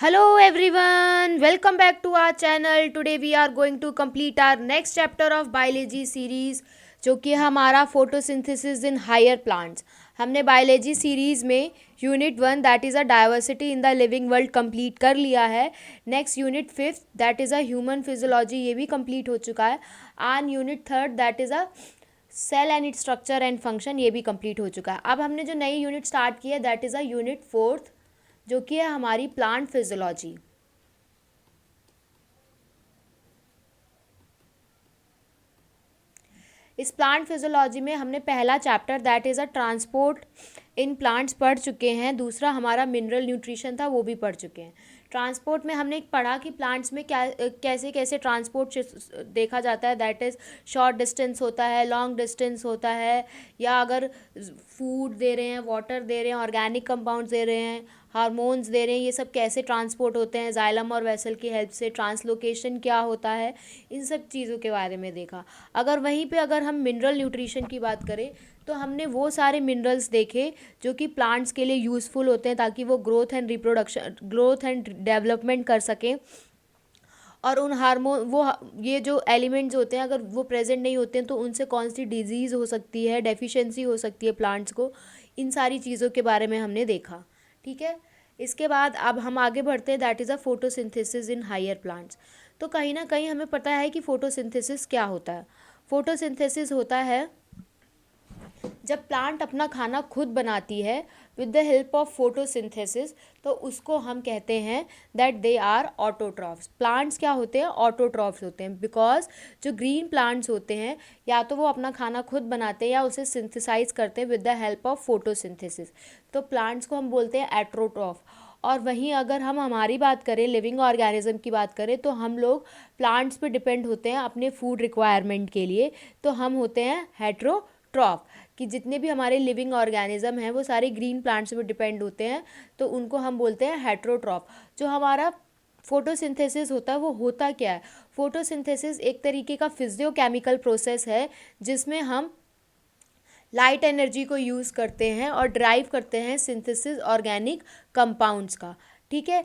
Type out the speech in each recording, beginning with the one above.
Hello everyone, welcome back to our channel. Today we are going to complete our next chapter of biology series जो कि हमारा photosynthesis in higher plants. हमने biology series में unit 1 that is a diversity in the living world complete कर लिया है। Next unit 5th that is a human physiology ये भी कंप्लीट हो चुका है। And unit 3rd that is a cell and it structure and function ये भी कंप्लीट हो चुका है। अब हमने जो नई यूनिट स्टार्ट की है that is a unit 4th जो कि है हमारी प्लांट फिजियोलॉजी। इस प्लांट फिजियोलॉजी में हमने पहला chapter that is a transport in plants पढ़ चुके हैं। दूसरा हमारा मिनरल न्यूट्रिशन था वो भी पढ़ चुके हैं। ट्रांसपोर्ट में हमने पढ़ा कि प्लांट्स में क्या कैसे कैसे ट्रांसपोर्ट देखा जाता है। दैट इज़ शॉर्ट डिस्टेंस होता है, लॉन्ग डिस्टेंस होता है, या अगर फूड दे रहे हैं, वाटर दे रहे हैं, ऑर्गेनिक कंपाउंड्स दे रहे हैं, हार्मोन्स दे रहे हैं, ये सब कैसे ट्रांसपोर्ट होते हैं जाइलम और वेसल की हेल्प से। ट्रांसलोकेशन क्या होता है, इन सब चीज़ों के बारे में देखा। अगर वहीं पे अगर हम मिनरल न्यूट्रिशन की बात करें तो हमने वो सारे मिनरल्स देखे जो कि प्लांट्स के लिए यूज़फुल होते हैं ताकि वो ग्रोथ एंड डेवलपमेंट कर सकें। और उन हार्मोन ये जो एलिमेंट्स होते हैं अगर वो प्रेजेंट नहीं होते हैं तो उनसे कौन सी डिजीज़ हो सकती है, डेफिशिएंसी हो सकती है प्लांट्स को। इन सारी चीज़ों के बारे में हमने देखा। ठीक है, इसके बाद अब हम आगे बढ़ते हैं that is a photosynthesis in higher plants. तो कहीं ना कहीं हमें पता है कि फोटोसिंथेसिस क्या होता है। फोटोसिंथेसिस होता है जब प्लांट अपना खाना खुद बनाती है with the help of photosynthesis, तो उसको हम कहते हैं that they are autotrophs. Plants क्या होते हैं, ऑटोट्रॉफ्स होते हैं, बिकॉज जो ग्रीन प्लांट्स होते हैं या तो वो अपना खाना खुद बनाते हैं या उसे सिंथेसाइज करते हैं with the help of photosynthesis. तो प्लांट्स को हम बोलते हैं एट्रोट्रॉफ। और वहीं अगर हम हमारी बात करें, लिविंग ऑर्गेनिज्म की बात करें, तो हम लोग प्लांट्स पे डिपेंड होते हैं अपने फूड रिक्वायरमेंट के लिए। तो हम होते हैं हेट्रोट्रॉफ, कि जितने भी हमारे लिविंग ऑर्गेनिज्म हैं वो सारे ग्रीन प्लांट्स पे डिपेंड होते हैं, तो उनको हम बोलते हैं हेट्रोट्रॉफ। जो हमारा फोटोसिंथेसिस होता है वो होता क्या है, फोटोसिंथेसिस एक तरीके का फिजियोकेमिकल प्रोसेस है जिसमें हम लाइट एनर्जी को यूज़ करते हैं और ड्राइव करते हैं सिंथेसिस ऑर्गेनिक कंपाउंड्स का। ठीक है,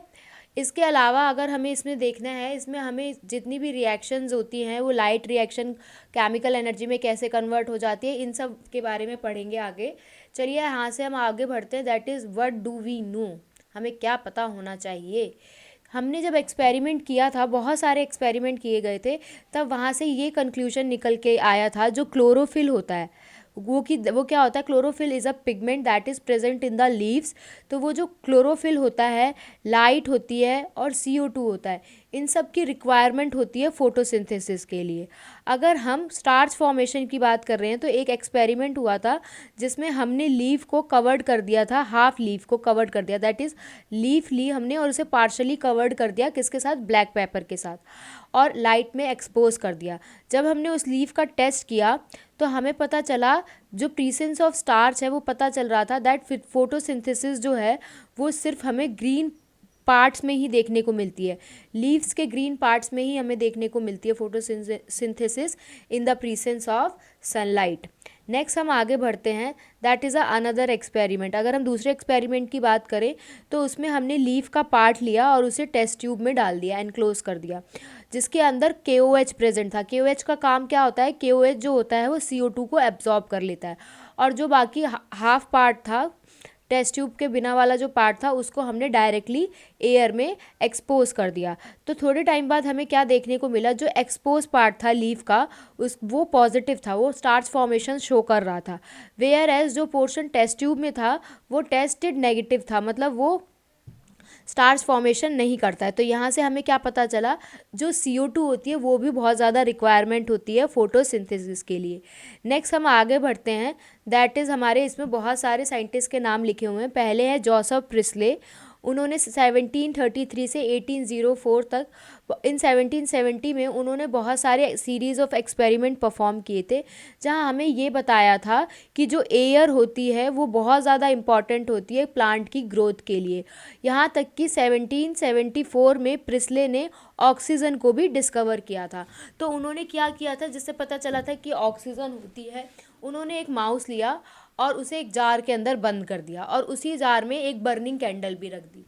इसके अलावा अगर हमें इसमें देखना है, इसमें हमें जितनी भी रिएक्शंस होती हैं वो लाइट रिएक्शन केमिकल एनर्जी में कैसे कन्वर्ट हो जाती है, इन सब के बारे में पढ़ेंगे आगे। चलिए यहाँ से हम आगे बढ़ते हैं that is what do we know, हमें क्या पता होना चाहिए। हमने जब एक्सपेरिमेंट किया था, बहुत सारे एक्सपेरिमेंट किए गए थे, तब वहाँ से ये कंक्लूजन निकल के आया था जो क्लोरोफिल होता है वो क्या होता है, chlorophyll is a pigment that is present in the leaves. तो वो जो क्लोरोफिल होता है, लाइट होती है और CO2 होता है, इन सब की रिक्वायरमेंट होती है फोटोसिंथेसिस के लिए। अगर हम स्टार्च फॉर्मेशन की बात कर रहे हैं तो एक एक्सपेरिमेंट हुआ था जिसमें हमने लीफ को कवर्ड कर दिया था, हाफ लीफ को कवर्ड कर दिया, दैट इज़ लीफ ली हमने और उसे पार्शली कवर्ड कर दिया, किसके साथ, ब्लैक पेपर के साथ, और लाइट में एक्सपोज कर दिया। जब हमने उस लीफ का टेस्ट किया तो हमें पता चला जो प्रीसेंस ऑफ स्टार्च है वो पता चल रहा था दैट फोटोसिंथेसिस जो है वो सिर्फ हमें ग्रीन पार्ट्स में ही देखने को मिलती है, लीव्स के ग्रीन पार्ट्स में ही हमें देखने को मिलती है photosynthesis in the presence of sunlight. Next हम आगे बढ़ते हैं that is a another experiment. अगर हम दूसरे एक्सपेरिमेंट की बात करें तो उसमें हमने लीफ का पार्ट लिया और उसे टेस्ट ट्यूब में डाल दिया, एनक्लोज कर दिया, जिसके अंदर KOH प्रेजेंट था। KOH का काम क्या होता है, KOH जो होता है वो CO2 को एब्जॉर्ब कर लेता है, और जो बाकी हाफ पार्ट था, टेस्ट ट्यूब के बिना वाला जो पार्ट था, उसको हमने डायरेक्टली एयर में एक्सपोज कर दिया। तो थोड़े टाइम बाद हमें क्या देखने को मिला, जो एक्सपोज पार्ट था लीफ का वो पॉजिटिव था, वो स्टार्च फॉर्मेशन शो कर रहा था। वेयर एज जो पोर्शन टेस्ट ट्यूब में था वो टेस्टेड नेगेटिव था, मतलब वो स्टार्च फॉर्मेशन नहीं करता है। तो यहाँ से हमें क्या पता चला, जो CO2 होती है वो भी बहुत ज़्यादा रिक्वायरमेंट होती है फोटोसिंथेसिस के लिए। नेक्स्ट हम आगे बढ़ते हैं दैट इज़ हमारे इसमें बहुत सारे साइंटिस्ट के नाम लिखे हुए हैं। पहले है जोसेफ प्रिस्ले, उन्होंने 1733 से 1804 तक, इन 1770 में उन्होंने बहुत सारे सीरीज़ ऑफ एक्सपेरिमेंट परफॉर्म किए थे जहां हमें ये बताया था कि जो एयर होती है वो बहुत ज़्यादा इम्पॉर्टेंट होती है प्लांट की ग्रोथ के लिए। यहाँ तक कि 1774 में प्रिस्ले ने ऑक्सीजन को भी डिस्कवर किया था। तो उन्होंने क्या किया था, जिससे पता चला था कि ऑक्सीजन होती है, उन्होंने एक माउस लिया और उसे एक जार के अंदर बंद कर दिया और उसी जार में एक बर्निंग कैंडल भी रख दी।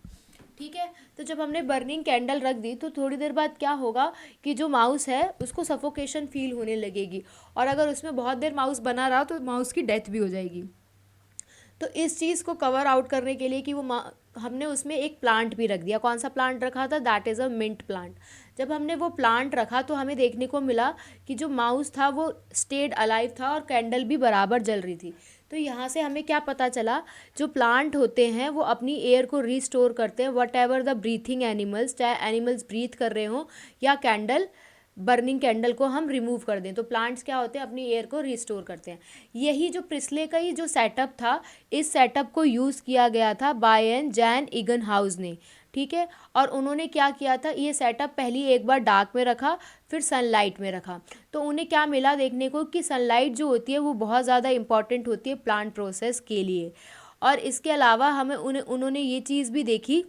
ठीक है। तो जब हमने बर्निंग कैंडल रख दी तो थोड़ी देर बाद क्या होगा कि जो माउस है उसको सफोकेशन फील होने लगेगी, और अगर उसमें बहुत देर माउस बना रहा तो माउस की डेथ भी हो जाएगी। तो इस चीज़ को कवर आउट करने के लिए कि हमने उसमें एक प्लांट भी रख दिया। कौन सा प्लांट रखा था? That is a mint plant. जब हमने वो प्लांट रखा तो हमें देखने को मिला कि जो माउस था वो स्टेड अलाइव था और कैंडल भी बराबर जल रही थी। तो यहाँ से हमें क्या पता चला, जो प्लांट होते हैं वो अपनी एयर को रिस्टोर करते हैं, what ever the breathing animals, चाहे एनिमल्स ब्रीथ कर रहे हों या कैंडल, बर्निंग कैंडल को हम रिमूव कर दें, तो प्लांट्स क्या होते हैं, अपनी एयर को रिस्टोर करते हैं। यही जो प्रिस्ले का ही जो सेटअप था, इस सेटअप को यूज़ किया गया था बाय एन जैन इगनहाउस ने। ठीक है। और उन्होंने क्या किया था, ये सेटअप पहली एक बार डार्क में रखा, फिर सनलाइट में रखा। तो उन्हें क्या मिला देखने को कि सनलाइट जो होती है वो बहुत ज़्यादा इंपॉर्टेंट होती है प्लांट प्रोसेस के लिए। और इसके अलावा हमें उन्होंने ये चीज़ भी देखी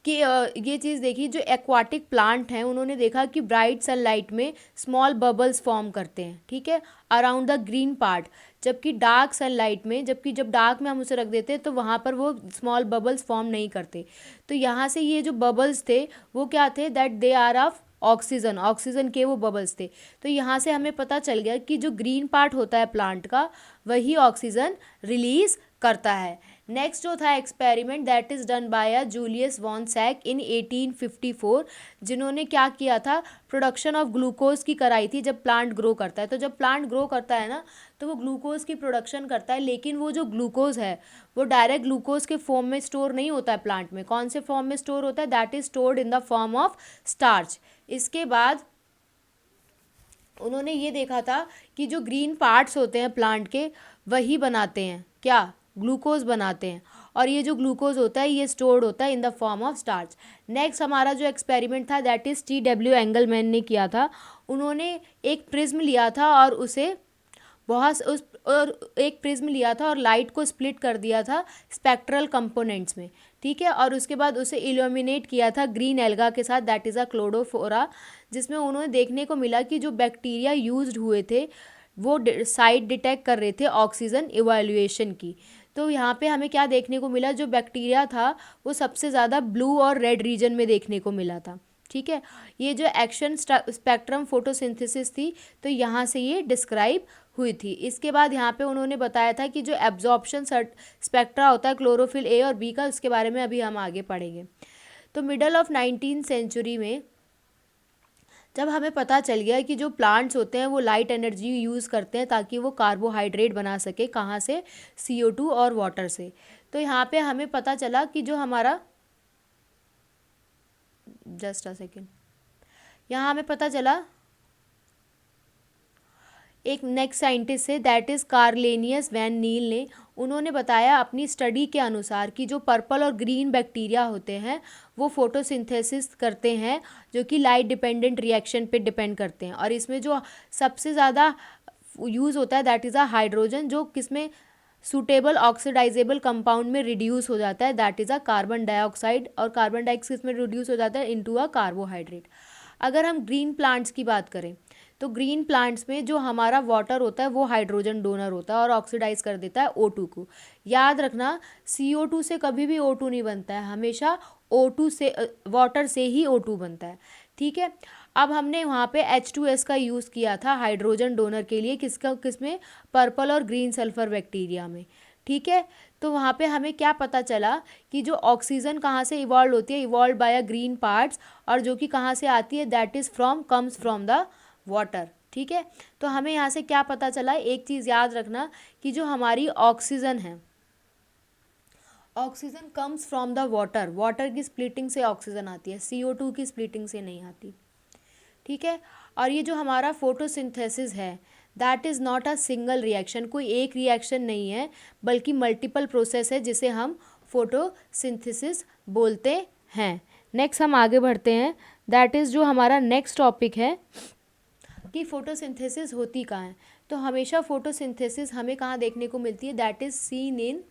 कि ये चीज़ देखी, जो एक्वाटिक प्लांट हैं उन्होंने देखा कि ब्राइट सनलाइट में स्मॉल बबल्स फॉर्म करते हैं, ठीक है, अराउंड द ग्रीन पार्ट, जबकि डार्क सनलाइट में, जब डार्क में हम उसे रख देते हैं तो वहाँ पर वो स्मॉल बबल्स फॉर्म नहीं करते। तो यहाँ से ये जो बबल्स थे वो क्या थे, that they are of oxygen के वो बबल्स थे। तो यहाँ से हमें पता चल गया कि जो ग्रीन पार्ट होता है प्लांट का वही ऑक्सीजन रिलीज करता है। नेक्स्ट जो था experiment, that is done by a Julius von Sachs in 1854, जिन्होंने क्या किया था, प्रोडक्शन ऑफ ग्लूकोज की कराई थी जब प्लांट ग्रो करता है। तो जब प्लांट ग्रो करता है ना तो वो ग्लूकोज की प्रोडक्शन करता है, लेकिन वो जो ग्लूकोज है वो डायरेक्ट ग्लूकोज के फॉर्म में स्टोर नहीं होता है प्लांट में। कौन से फॉर्म में स्टोर होता है? That is stored in the form of starch. इसके बाद उन्होंने ये देखा था कि जो ग्रीन पार्ट्स होते हैं प्लांट के वही बनाते हैं क्या, ग्लूकोज बनाते हैं, और ये जो ग्लूकोज होता है ये स्टोर्ड होता है इन the form of starch. Next हमारा जो एक्सपेरिमेंट था दैट इज़ T.W. एंगलमैन ने किया था। उन्होंने एक प्रिज्म लिया था और उसे एक प्रिज्म लिया था और लाइट को स्प्लिट कर दिया था स्पेक्ट्रल कंपोनेंट्स में, ठीक है, और उसके बाद उसे इल्यूमिनेट किया था ग्रीन एल्गा के साथ, दैट इज़ अ क्लोरोफोरा, जिसमें उन्होंने देखने को मिला कि जो बैक्टीरिया यूज्ड हुए थे वो साइट डिटेक्ट कर रहे थे ऑक्सीजन इवैल्यूएशन की। तो यहाँ पे हमें क्या देखने को मिला, जो बैक्टीरिया था वो सबसे ज़्यादा ब्लू और रेड रीजन में देखने को मिला था, ठीक है। ये जो एक्शन स्पेक्ट्रम फोटोसिंथेसिस थी तो यहाँ से ये डिस्क्राइब हुई थी। इसके बाद यहाँ पे उन्होंने बताया था कि जो एब्जॉर्प्शन स्पेक्ट्रा होता है क्लोरोफिल ए और बी का, उसके बारे में अभी हम आगे पढ़ेंगे। तो मिडल ऑफ 19th सेंचुरी में जब हमें पता चल गया कि जो प्लांट्स होते हैं वो लाइट एनर्जी यूज़ करते हैं ताकि वो कार्बोहाइड्रेट बना सके, कहाँ से, CO2 और वाटर से। तो यहाँ पे हमें पता चला कि जो हमारा, जस्ट अ सेकेंड, यहाँ हमें पता चला एक नेक्स्ट साइंटिस्ट है दैट इज़ कार्लेनियस वैन नील ने, उन्होंने बताया अपनी स्टडी के अनुसार कि जो पर्पल और ग्रीन बैक्टीरिया होते हैं वो फोटोसिंथेसिस करते हैं जो कि लाइट डिपेंडेंट रिएक्शन पे डिपेंड करते हैं, और इसमें जो सबसे ज़्यादा यूज़ होता है दैट इज़ अ हाइड्रोजन, जो किसमें सूटेबल ऑक्सीडाइजेबल कंपाउंड में रिड्यूस हो जाता है, that is a carbon dioxide, और कार्बन डाइऑक्साइड किसमें रिड्यूस हो जाता है, इनटू अ कार्बोहाइड्रेट। अगर हम ग्रीन प्लांट्स की बात करें तो ग्रीन प्लांट्स में जो हमारा वाटर होता है वो हाइड्रोजन डोनर होता है और ऑक्सीडाइज कर देता है O2 को। याद रखना CO2 से कभी भी O2 नहीं बनता है, हमेशा O2 से, वाटर से ही O2 बनता है, ठीक है। अब हमने वहाँ पे H2S का यूज़ किया था हाइड्रोजन डोनर के लिए, किसमें, पर्पल और ग्रीन सल्फर बैक्टीरिया में, ठीक है। तो वहाँ पे हमें क्या पता चला कि जो ऑक्सीजन कहाँ से इवॉल्व होती है, इवॉल्व बाय अ ग्रीन पार्ट्स, और जो कि कहाँ से आती है, that is comes from the water, ठीक है। तो हमें यहाँ से क्या पता चला, एक चीज़ याद रखना कि जो हमारी ऑक्सीजन है, oxygen comes from the water, water की स्प्लिटिंग से ऑक्सीजन आती है, CO2 की स्प्लिटिंग से नहीं आती, ठीक है। और ये जो हमारा फोटोसिंथेसिस है that is not a single reaction, कोई एक रिएक्शन नहीं है बल्कि मल्टीपल प्रोसेस है जिसे हम फोटोसिंथेसिस बोलते हैं। नेक्स्ट हम आगे बढ़ते हैं, दैट इज़ जो हमारा नेक्स्ट टॉपिक है कि फोटोसिंथेसिस होती कहाँ है। तो हमेशा फोटोसिंथेसिस हमें कहाँ देखने को मिलती है, that is seen in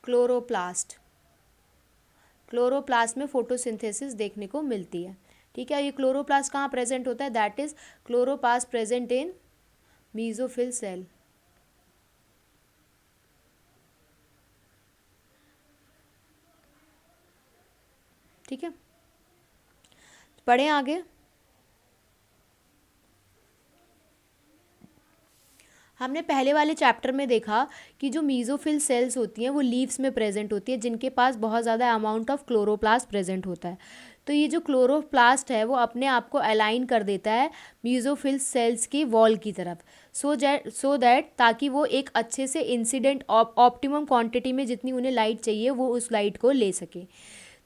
chloroplast, chloroplast में फोटोसिंथेसिस देखने को मिलती है, ठीक है। ये क्लोरोप्लास्ट कहाँ प्रेजेंट होता है, that is chloroplast present in mesophyll cell, ठीक है, पढ़ें आगे। हमने पहले वाले चैप्टर में देखा कि जो मीज़ोफिल सेल्स होती हैं वो लीव्स में प्रेजेंट होती है, जिनके पास बहुत ज़्यादा अमाउंट ऑफ क्लोरोप्लास्ट प्रेजेंट होता है। तो ये जो क्लोरोप्लास्ट है वो अपने आप को अलाइन कर देता है मीज़ोफिल सेल्स की वॉल की तरफ, सो दैट ताकि वो एक अच्छे से इंसिडेंट ऑप्टिमम क्वांटिटी में जितनी उन्हें लाइट चाहिए वो उस लाइट को ले सके।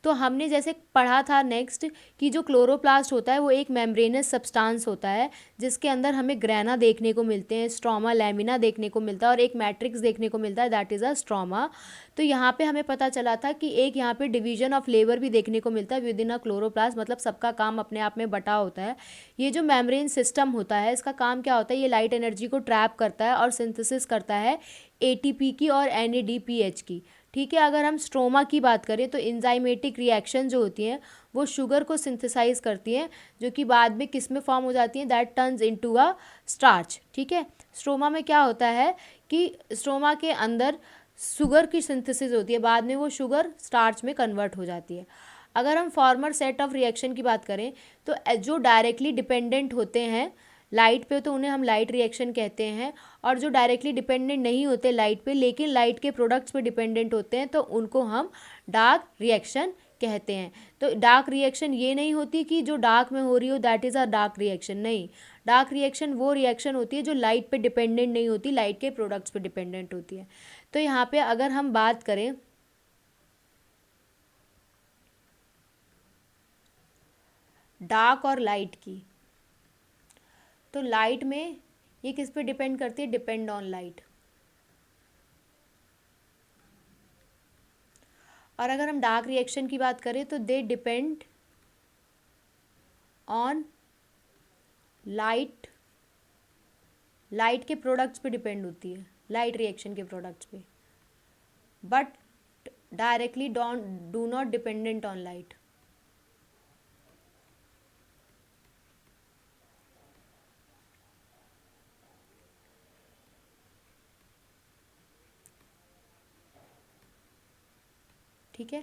तो हमने जैसे पढ़ा था नेक्स्ट कि जो क्लोरोप्लास्ट होता है वो एक मेम्ब्रेनस सब्सटेंस होता है जिसके अंदर हमें ग्रेना देखने को मिलते हैं, स्ट्रोमा लैमिना देखने को मिलता है और एक मैट्रिक्स देखने को मिलता है, दैट इज़ अ स्ट्रोमा। तो यहाँ पे हमें पता चला था कि एक यहाँ पे डिवीजन ऑफ लेबर भी देखने को मिलता है विद इन अ क्लोरोप्लास्ट, मतलब सबका काम अपने आप में बटा होता है। ये जो मेम्ब्रेन सिस्टम होता है इसका काम क्या होता है, ये लाइट एनर्जी को ट्रैप करता है और सिंथेसिस करता है एटीपी की और एनएडीपीएच की। ठीक है, अगर हम स्ट्रोमा की बात करें तो इंजाइमेटिक रिएक्शन जो होती हैं वो शुगर को सिंथेसाइज करती हैं, जो कि बाद में किस में फॉर्म हो जाती हैं, that turns into a starch. ठीक है, स्ट्रोमा में क्या होता है कि स्ट्रोमा के अंदर शुगर की सिंथेसिस होती है, बाद में वो शुगर स्टार्च में कन्वर्ट हो जाती है। अगर हम फॉर्मर सेट ऑफ रिएक्शन की बात करें तो जो डायरेक्टली डिपेंडेंट होते हैं लाइट पे तो उन्हें हम लाइट रिएक्शन कहते हैं, और जो डायरेक्टली डिपेंडेंट नहीं होते लाइट पे लेकिन लाइट के प्रोडक्ट्स पे डिपेंडेंट होते हैं तो उनको हम डार्क रिएक्शन कहते हैं। तो डार्क रिएक्शन ये नहीं होती कि जो डार्क में हो रही हो that is a dark reaction, नहीं, डार्क रिएक्शन वो रिएक्शन होती है जो लाइट पे डिपेंडेंट नहीं होती, लाइट के प्रोडक्ट्स पे डिपेंडेंट होती है। तो यहाँ पे अगर हम बात करें डार्क और लाइट की, तो लाइट में ये किस पे डिपेंड करती है, डिपेंड ऑन लाइट। और अगर हम डार्क रिएक्शन की बात करें तो they depend on light, light के प्रोडक्ट्स पे डिपेंड होती है, लाइट रिएक्शन के प्रोडक्ट्स पे, but directly do not dependent on light. ठीक है,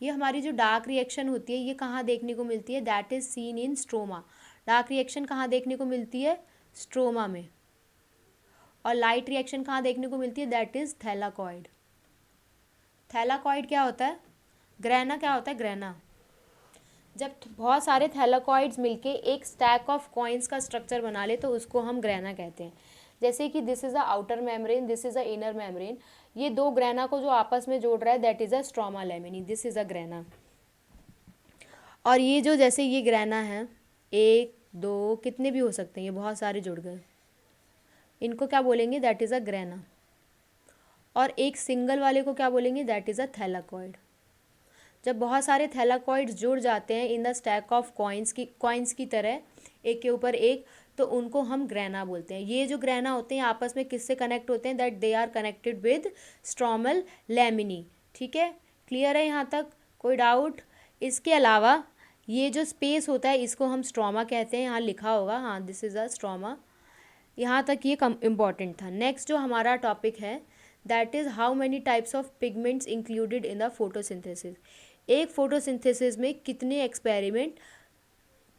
ये हमारी जो डार्क रिएक्शन होती है ये कहाँ देखने को मिलती है, that is seen in stroma. Dark reaction कहाँ देखने को मिलती है, स्ट्रोमा में। और लाइट रिएक्शन कहाँ देखने को मिलती है, दैट इज थैलाकॉइड। थैलाकॉइड क्या होता है, ग्रेना क्या होता है, ग्रेना जब बहुत सारे थैलाकॉइड्स मिलके एक स्टैक ऑफ कॉइन्स का स्ट्रक्चर बना ले तो उसको हम ग्रेना कहते हैं। जैसे कि this is a outer membrane, this is a inner membrane, ये दो ग्रेना को जो आपस में जोड़ रहा है that is a stroma lamellae, this is a grana. और ये जो जैसे ये ग्रेना है, एक दो कितने भी हो सकते हैं, ये बहुत सारे जुड़ गए, इनको क्या बोलेंगे, दैट इज़ अ ग्रेना। और एक सिंगल वाले को क्या बोलेंगे, दैट इज़ अ थैलाकॉइड। जब बहुत सारे थैलाकॉइड्स जुड़ जाते हैं in the stack of coins की तरह एक के ऊपर एक, तो उनको हम ग्रेना बोलते हैं। ये जो ग्रेना होते हैं आपस में किससे कनेक्ट होते हैं, that they are connected with stromal lamellae. ठीक है, क्लियर है यहाँ तक, कोई डाउट। इसके अलावा ये जो स्पेस होता है इसको हम स्ट्रोमा कहते हैं, यहाँ लिखा होगा, हाँ दिस इज़ अ स्ट्रोमा। यहाँ तक ये इम्पॉर्टेंट था। नेक्स्ट जो हमारा टॉपिक है that is how many types of pigments included in the photosynthesis. एक फोटोसिंथेसिस में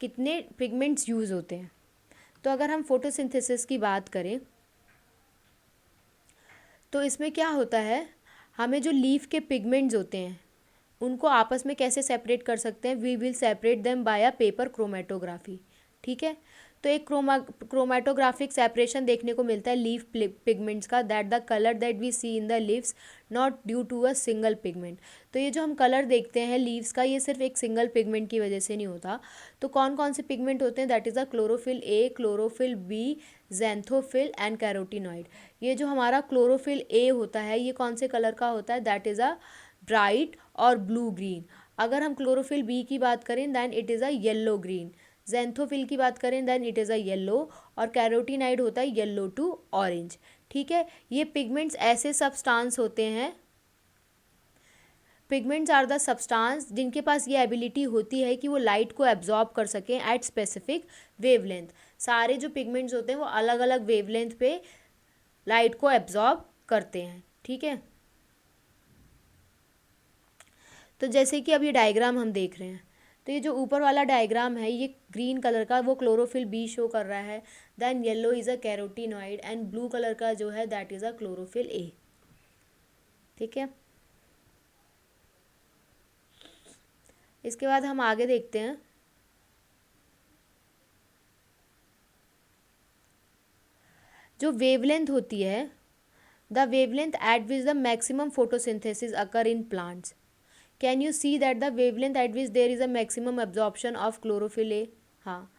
कितने पिगमेंट्स यूज़ होते हैं। तो अगर हम फोटोसिंथेसिस की बात करें तो इसमें क्या होता है, हमें जो लीफ के पिगमेंट्स होते हैं उनको आपस में कैसे सेपरेट कर सकते हैं, we will separate them by a paper chromatography. ठीक है, तो एक क्रोमेटोग्राफिक सेपरेशन देखने को मिलता है लीफ पिगमेंट्स का, that the colour that we see in the leaves not due to a single pigment. तो ये जो हम कलर देखते हैं लीव्स का ये सिर्फ एक सिंगल पिगमेंट की वजह से नहीं होता। तो कौन कौन से पिगमेंट होते हैं, that is a chlorophyll A, chlorophyll B, xanthophyll and carotenoid. ये जो हमारा क्लोरोफिल ए होता है ये कौन से कलर का होता है, दैट इज़ अ ब्राइट और ब्लू ग्रीन। अगर हम क्लोरोफिल बी की बात करें then it is a yellow green, xanthophyll की बात करें then it is a yellow, और कैरोटीनाइड होता है येलो टू ऑरेंज। ठीक है, ये पिगमेंट्स ऐसे सब्सटेंस होते हैं, पिगमेंट्स आर द सब्सटेंस जिनके पास ये एबिलिटी होती है कि वो लाइट को एब्जॉर्ब कर सकें एट स्पेसिफिक वेवलेंथ। सारे जो पिगमेंट्स होते हैं वो अलग अलग वेवलेंथ पे लाइट को एब्जॉर्ब करते हैं। ठीक है, तो जैसे कि अब ये डायग्राम हम देख रहे हैं, तो ये जो ऊपर वाला डायग्राम है ये ग्रीन कलर का वो क्लोरोफिल बी शो कर रहा है, then yellow is a carotenoid and blue colour का जो है that is a chlorophyll A. ठीक है, इसके बाद हम आगे देखते हैं। जो वेवलेंथ होती है, the wavelength at which the maximum photosynthesis occur in plants, can you see that the wavelength at which there is a maximum absorption of chlorophyll A. हाँ,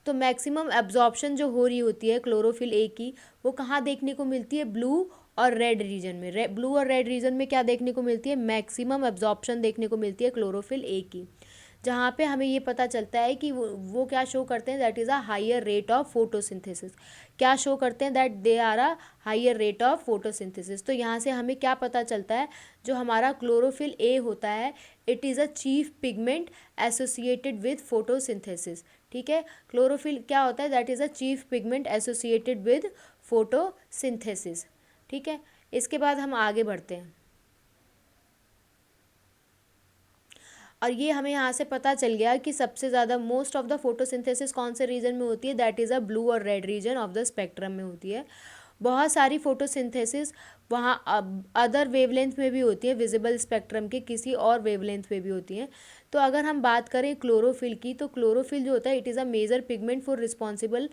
तो मैक्सिमम एब्जॉर्प्शन जो हो रही होती है क्लोरोफिल ए की, वो कहाँ देखने को मिलती है, ब्लू और रेड रीजन में। ब्लू और रेड रीजन में क्या देखने को मिलती है, मैक्सिमम एब्जॉर्प्शन देखने को मिलती है क्लोरोफिल ए की, जहाँ पे हमें ये पता चलता है कि वो क्या शो करते हैं, that is a higher rate of photosynthesis. क्या शो करते हैं, that they are a higher rate of photosynthesis. तो यहाँ से हमें क्या पता चलता है, जो हमारा क्लोरोफिल ए होता है it is a chief pigment associated with photosynthesis. ठीक है, क्लोरोफिल क्या होता है, that is a chief pigment associated with photosynthesis. ठीक है, इसके बाद हम आगे बढ़ते हैं, और ये हमें यहाँ से पता चल गया कि सबसे ज़्यादा मोस्ट ऑफ द फोटोसिंथेसिस कौन से रीजन में होती है, दैट इज़ अ ब्लू और red region of the spectrum में होती है। बहुत सारी फोटोसिंथेसिस वहाँ अदर वेवलेंथ में भी होती है, विजिबल स्पेक्ट्रम के किसी और वेवलेंथ में भी होती हैं। तो अगर हम बात करें क्लोरोफिल की, तो क्लोरोफिल जो होता है it is a major pigment for responsible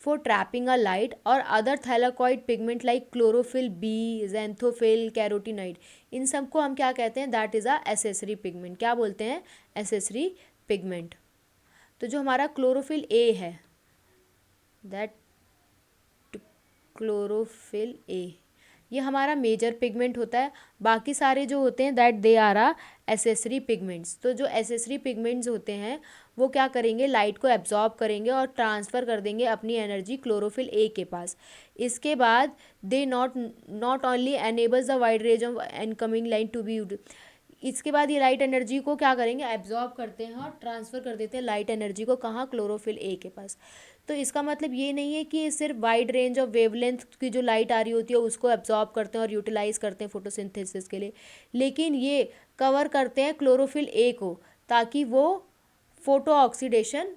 for trapping a light और other thylakoid pigment like chlorophyll B, xanthophyll, carotenoid, इन सब को हम क्या कहते हैं, that is a accessory pigment। क्या बोलते हैं, accessory pigment। तो जो हमारा क्लोरोफिल A है, that क्लोरोफिल A ये हमारा मेजर पिगमेंट होता है। बाकी सारे जो होते हैं that they are a accessory pigments. तो जो एसेसरी पिगमेंट्स होते हैं वो क्या करेंगे, लाइट को एब्जॉर्ब करेंगे और ट्रांसफ़र कर देंगे अपनी एनर्जी क्लोरोफिल ए के पास। इसके बाद they not only enables the wide range of incoming light to be, इसके बाद ये लाइट एनर्जी को क्या करेंगे, एब्जॉर्ब करते हैं और ट्रांसफ़र कर देते हैं लाइट एनर्जी को, कहाँ, क्लोरोफिल ए के पास। तो इसका मतलब ये नहीं है कि सिर्फ वाइड रेंज ऑफ वेवलेंथ की जो लाइट आ रही होती है उसको एब्जॉर्ब करते हैं और यूटिलाइज करते हैं फोटोसिंथेसिस के लिए, लेकिन ये कवर करते हैं क्लोरोफिल ए को, ताकि वो फोटो ऑक्सीडेशन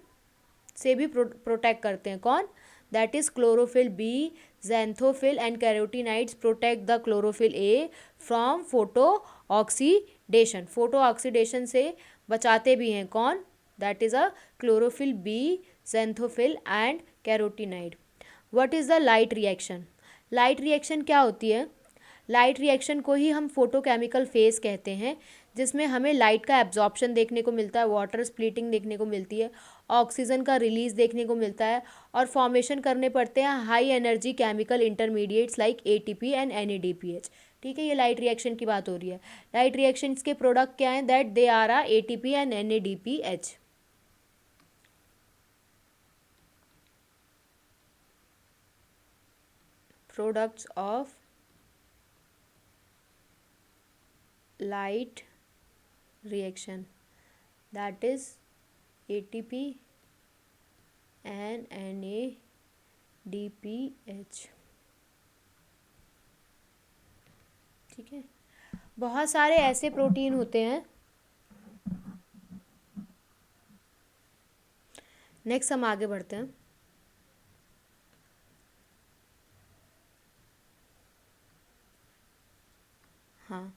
से भी प्रोटेक्ट करते हैं। कौन, that is chlorophyll B, xanthophyll and carotenoids protect the chlorophyll A from photo oxidation. Photo oxidation से बचाते भी हैं। कौन, that is a chlorophyll B, xanthophyll and carotenoid. What is the light reaction, light reaction क्या होती है, light reaction को ही हम फोटोकेमिकल फेज कहते हैं, जिसमें हमें लाइट का एब्जॉर्प्शन देखने को मिलता है, वाटर स्प्लिटिंग देखने को मिलती है, ऑक्सीजन का रिलीज देखने को मिलता है, और फॉर्मेशन करने पड़ते हैं high energy chemical intermediates like ATP and NADPH. ठीक है, ये लाइट रिएक्शन की बात हो रही है। लाइट रिएक्शन के प्रोडक्ट क्या हैं, that they are a ATP and NADPH. Products of light reaction, that is ATP and NADPH। ठीक है, बहुत सारे ऐसे प्रोटीन होते हैं। नेक्स्ट हम आगे बढ़ते हैं। हाँ,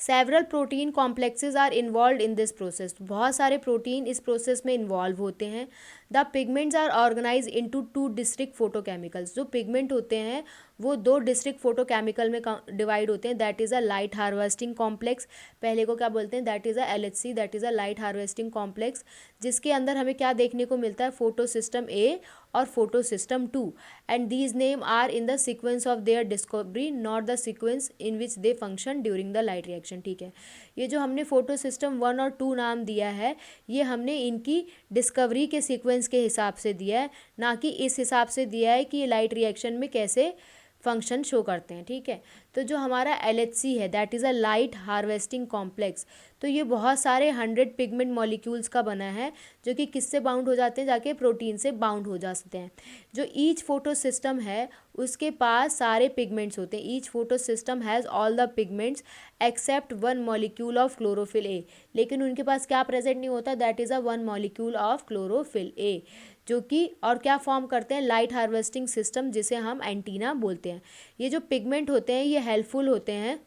several protein complexes are involve in this process, बहुत सारे प्रोटीन इस प्रोसेस में इन्वॉल्व होते हैं। The pigments are organise into two district photochemicals, जो पिगमेंट होते हैं वो दो डिस्ट्रिक्ट फोटोकेमिकल में डिवाइड होते हैं, that is a light harvesting complex. पहले को क्या बोलते हैं, that is a LHC, that is a light harvesting complex, जिसके अंदर हमें क्या देखने को मिलता है, फोटो सिस्टम ए और photo system 2, and these name are in the sequence of their discovery, not the sequence in which they function during the light reaction. ठीक है, ये जो हमने फोटो सिस्टम 1 और 2 नाम दिया है, ये हमने इनकी डिस्कवरी के सीक्वेंस के हिसाब से दिया है, ना कि इस हिसाब से दिया है कि ये लाइट रिएक्शन में कैसे फंक्शन शो करते हैं, ठीक है। तो जो हमारा LHC है that is a light harvesting complex, तो ये बहुत सारे 100 पिगमेंट मॉलिक्यूल्स का बना है जो कि किससे बाउंड हो जाते हैं, जाके प्रोटीन से बाउंड हो जा सकते हैं। जो ईच फोटो सिस्टम है उसके पास सारे पिगमेंट्स होते हैं, each photo system has all the pigments except one molecule of chlorophyll A, लेकिन उनके पास क्या प्रेजेंट नहीं होता, that is a one molecule of chlorophyll A, जो कि और क्या फॉर्म करते हैं, लाइट हार्वेस्टिंग सिस्टम, जिसे हम एंटीना बोलते हैं। ये जो पिगमेंट होते हैं ये हेल्पफुल होते हैं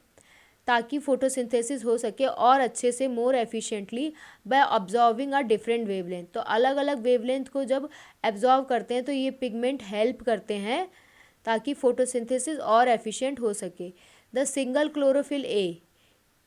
ताकि फोटोसिंथेसिस हो सके और अच्छे से, more efficiently by absorbing a different wavelength. तो अलग अलग वेवलेंथ को जब एब्जॉर्व करते हैं तो ये पिगमेंट हेल्प करते हैं ताकि फोटोसिंथेसिस और एफिशिएंट हो सके। द सिंगल क्लोरोफिल ए,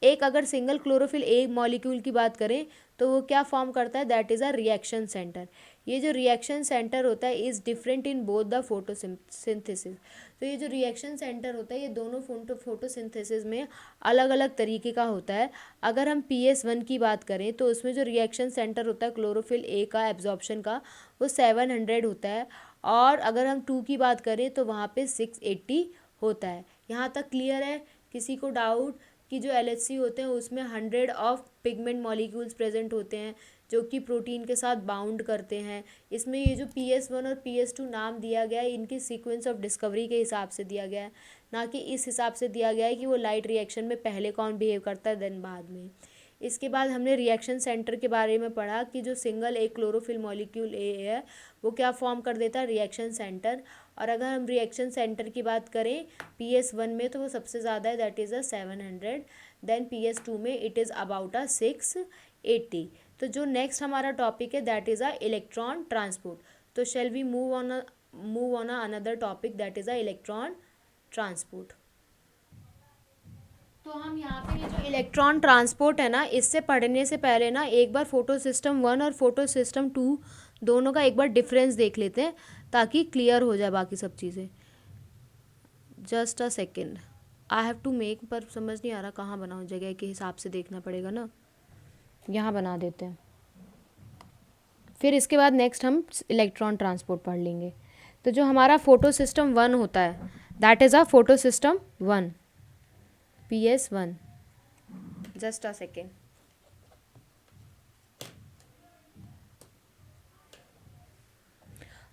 एक अगर सिंगल क्लोरोफिल ए मॉलिक्यूल की बात करें तो वो क्या फॉर्म करता है, that is a reaction centre. ये जो रिएक्शन सेंटर होता है is different in both the photosynthesis. तो ये जो रिएक्शन सेंटर होता है ये दोनों फोटोसिंथेसिस में अलग अलग तरीके का होता है। अगर हम PS1 की बात करें तो उसमें जो रिएक्शन सेंटर होता है क्लोरोफिल ए का एब्जॉर्प्शन का, वो 700 होता है, और अगर हम 2 की बात करें तो वहाँ पे 680 होता है। यहाँ तक क्लियर है? किसी को डाउट कि जो LHC होते हैं उसमें 100 ऑफ पिगमेंट मॉलिक्यूल्स प्रेजेंट होते हैं जो कि प्रोटीन के साथ बाउंड करते हैं। इसमें ये जो PS1 और PS2 नाम दिया गया है इनकी सीक्वेंस ऑफ डिस्कवरी के हिसाब से दिया गया है, ना कि इस हिसाब से दिया गया है कि वो लाइट रिएक्शन में पहले कौन बिहेव करता है देन बाद में। इसके बाद हमने रिएक्शन सेंटर के बारे में पढ़ा कि जो सिंगल एक क्लोरोफिल मॉलिक्यूल ए है वो क्या फॉर्म कर देता है, रिएक्शन सेंटर। और अगर हम रिएक्शन सेंटर की बात करें PS1 में तो वो सबसे ज़्यादा है, that is a 700, then PS2 में इट इज़ अबाउट अ 680। तो जो नेक्स्ट हमारा टॉपिक है that is a electron transport. तो shall we move on another topic that is a electron transport. तो हम यहाँ पे ये जो इलेक्ट्रॉन ट्रांसपोर्ट है ना, इससे पढ़ने से पहले ना एक बार फोटो सिस्टम 1 और फोटो सिस्टम 2 दोनों का एक बार डिफरेंस देख लेते हैं ताकि क्लियर हो जाए बाकी सब चीज़ें। Just a second, I have to make, पर समझ नहीं आ रहा कहाँ बनाऊँ, जगह के हिसाब से देखना पड़ेगा ना, यहाँ बना देते हैं। फिर इसके बाद नेक्स्ट हम इलेक्ट्रॉन ट्रांसपोर्ट पढ़ लेंगे। तो जो हमारा फोटो सिस्टम 1 होता है that is a photo system 1, PS1। Just a second.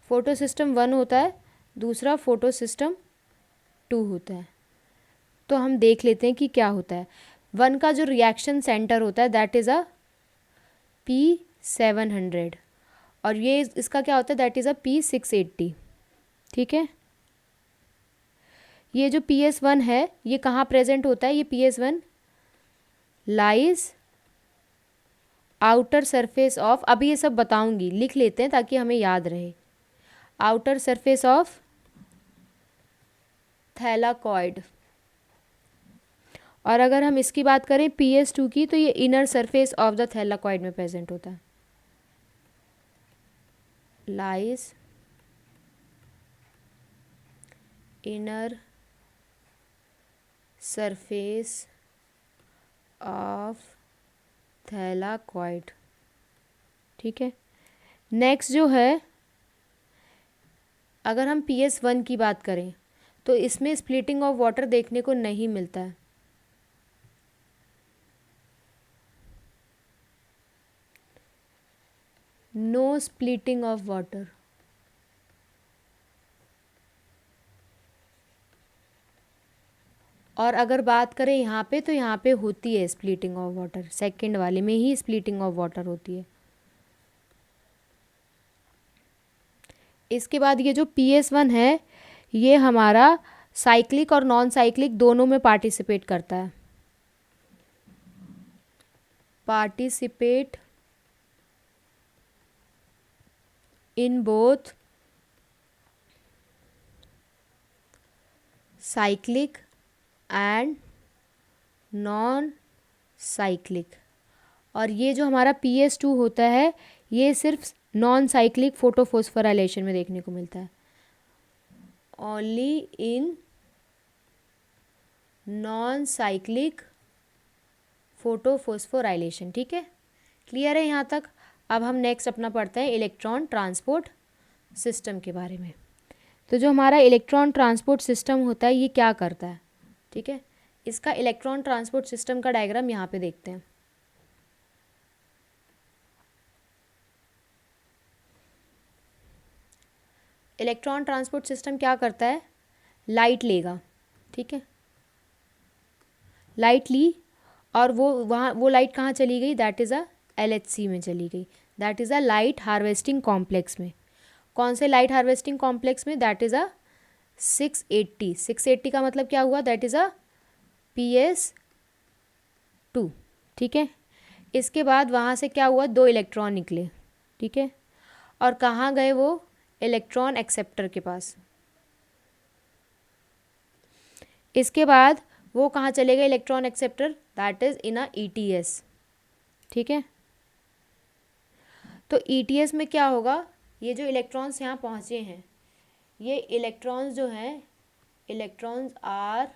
Photo system 1 होता है, दूसरा फोटो सिस्टम 2 होता है। तो हम देख लेते हैं कि क्या होता है। 1 का जो रिएक्शन सेंटर होता है दैट इज़ अ P700, और ये इसका क्या होता है, दैट इज़ अ P680, ठीक है। ये जो PS1 है ये कहाँ प्रेजेंट होता है, ये PS1 lies outer surface of, अभी ये सब बताऊंगी, लिख लेते हैं ताकि हमें याद रहे। Outer surface of thylakoid. और अगर हम इसकी बात करें PS2 की तो ये inner surface of the thylakoid में प्रेजेंट होता है, lies inner surface of thylakoid, ठीक है। नेक्स्ट जो है, अगर हम PS1 की बात करें तो इसमें स्प्लिटिंग ऑफ वाटर देखने को नहीं मिलता है। No splitting of water. और अगर बात करें यहाँ पे तो यहाँ पे होती है स्प्लिटिंग ऑफ वाटर, सेकंड वाले में ही स्प्लिटिंग ऑफ वाटर होती है। इसके बाद ये जो PS1 है ये हमारा साइक्लिक और नॉन साइक्लिक दोनों में पार्टिसिपेट करता है, participate in both cyclic and non cyclic. और ये जो हमारा PS2 होता है ये सिर्फ नॉन साइक्लिक फोटोफॉस्फोराइलेशन में देखने को मिलता है, only in non cyclic photophosphorylation, ठीक है। क्लियर है यहाँ तक? अब हम नेक्स्ट अपना पढ़ते हैं इलेक्ट्रॉन ट्रांसपोर्ट सिस्टम के बारे में। तो जो हमारा इलेक्ट्रॉन ट्रांसपोर्ट सिस्टम होता है ये क्या करता है, ठीक है। इसका इलेक्ट्रॉन ट्रांसपोर्ट सिस्टम का डायग्राम यहाँ पे देखते हैं। इलेक्ट्रॉन ट्रांसपोर्ट सिस्टम क्या करता है, लाइट लेगा, ठीक है, लाइट ली और वो लाइट कहाँ चली गई, दैट इज़ अ LHC में चली गई, that is a light harvesting complex में। कौन से लाइट हार्वेस्टिंग कॉम्प्लेक्स में, दैट इज़ अ 680। 680 का मतलब क्या हुआ, दैट इज़ अ PS2, ठीक है। इसके बाद वहाँ से क्या हुआ, 2 इलेक्ट्रॉन निकले, ठीक है, और कहाँ गए वो, इलेक्ट्रॉन एक्सेप्टर के पास। इसके बाद वो कहाँ चले गए electron acceptor, that is in a ETS, ठीक है। तो ETS में क्या होगा, ये जो इलेक्ट्रॉन्स यहाँ पहुँचे हैं, ये इलेक्ट्रॉन्स जो हैं, इलेक्ट्रॉन्स आर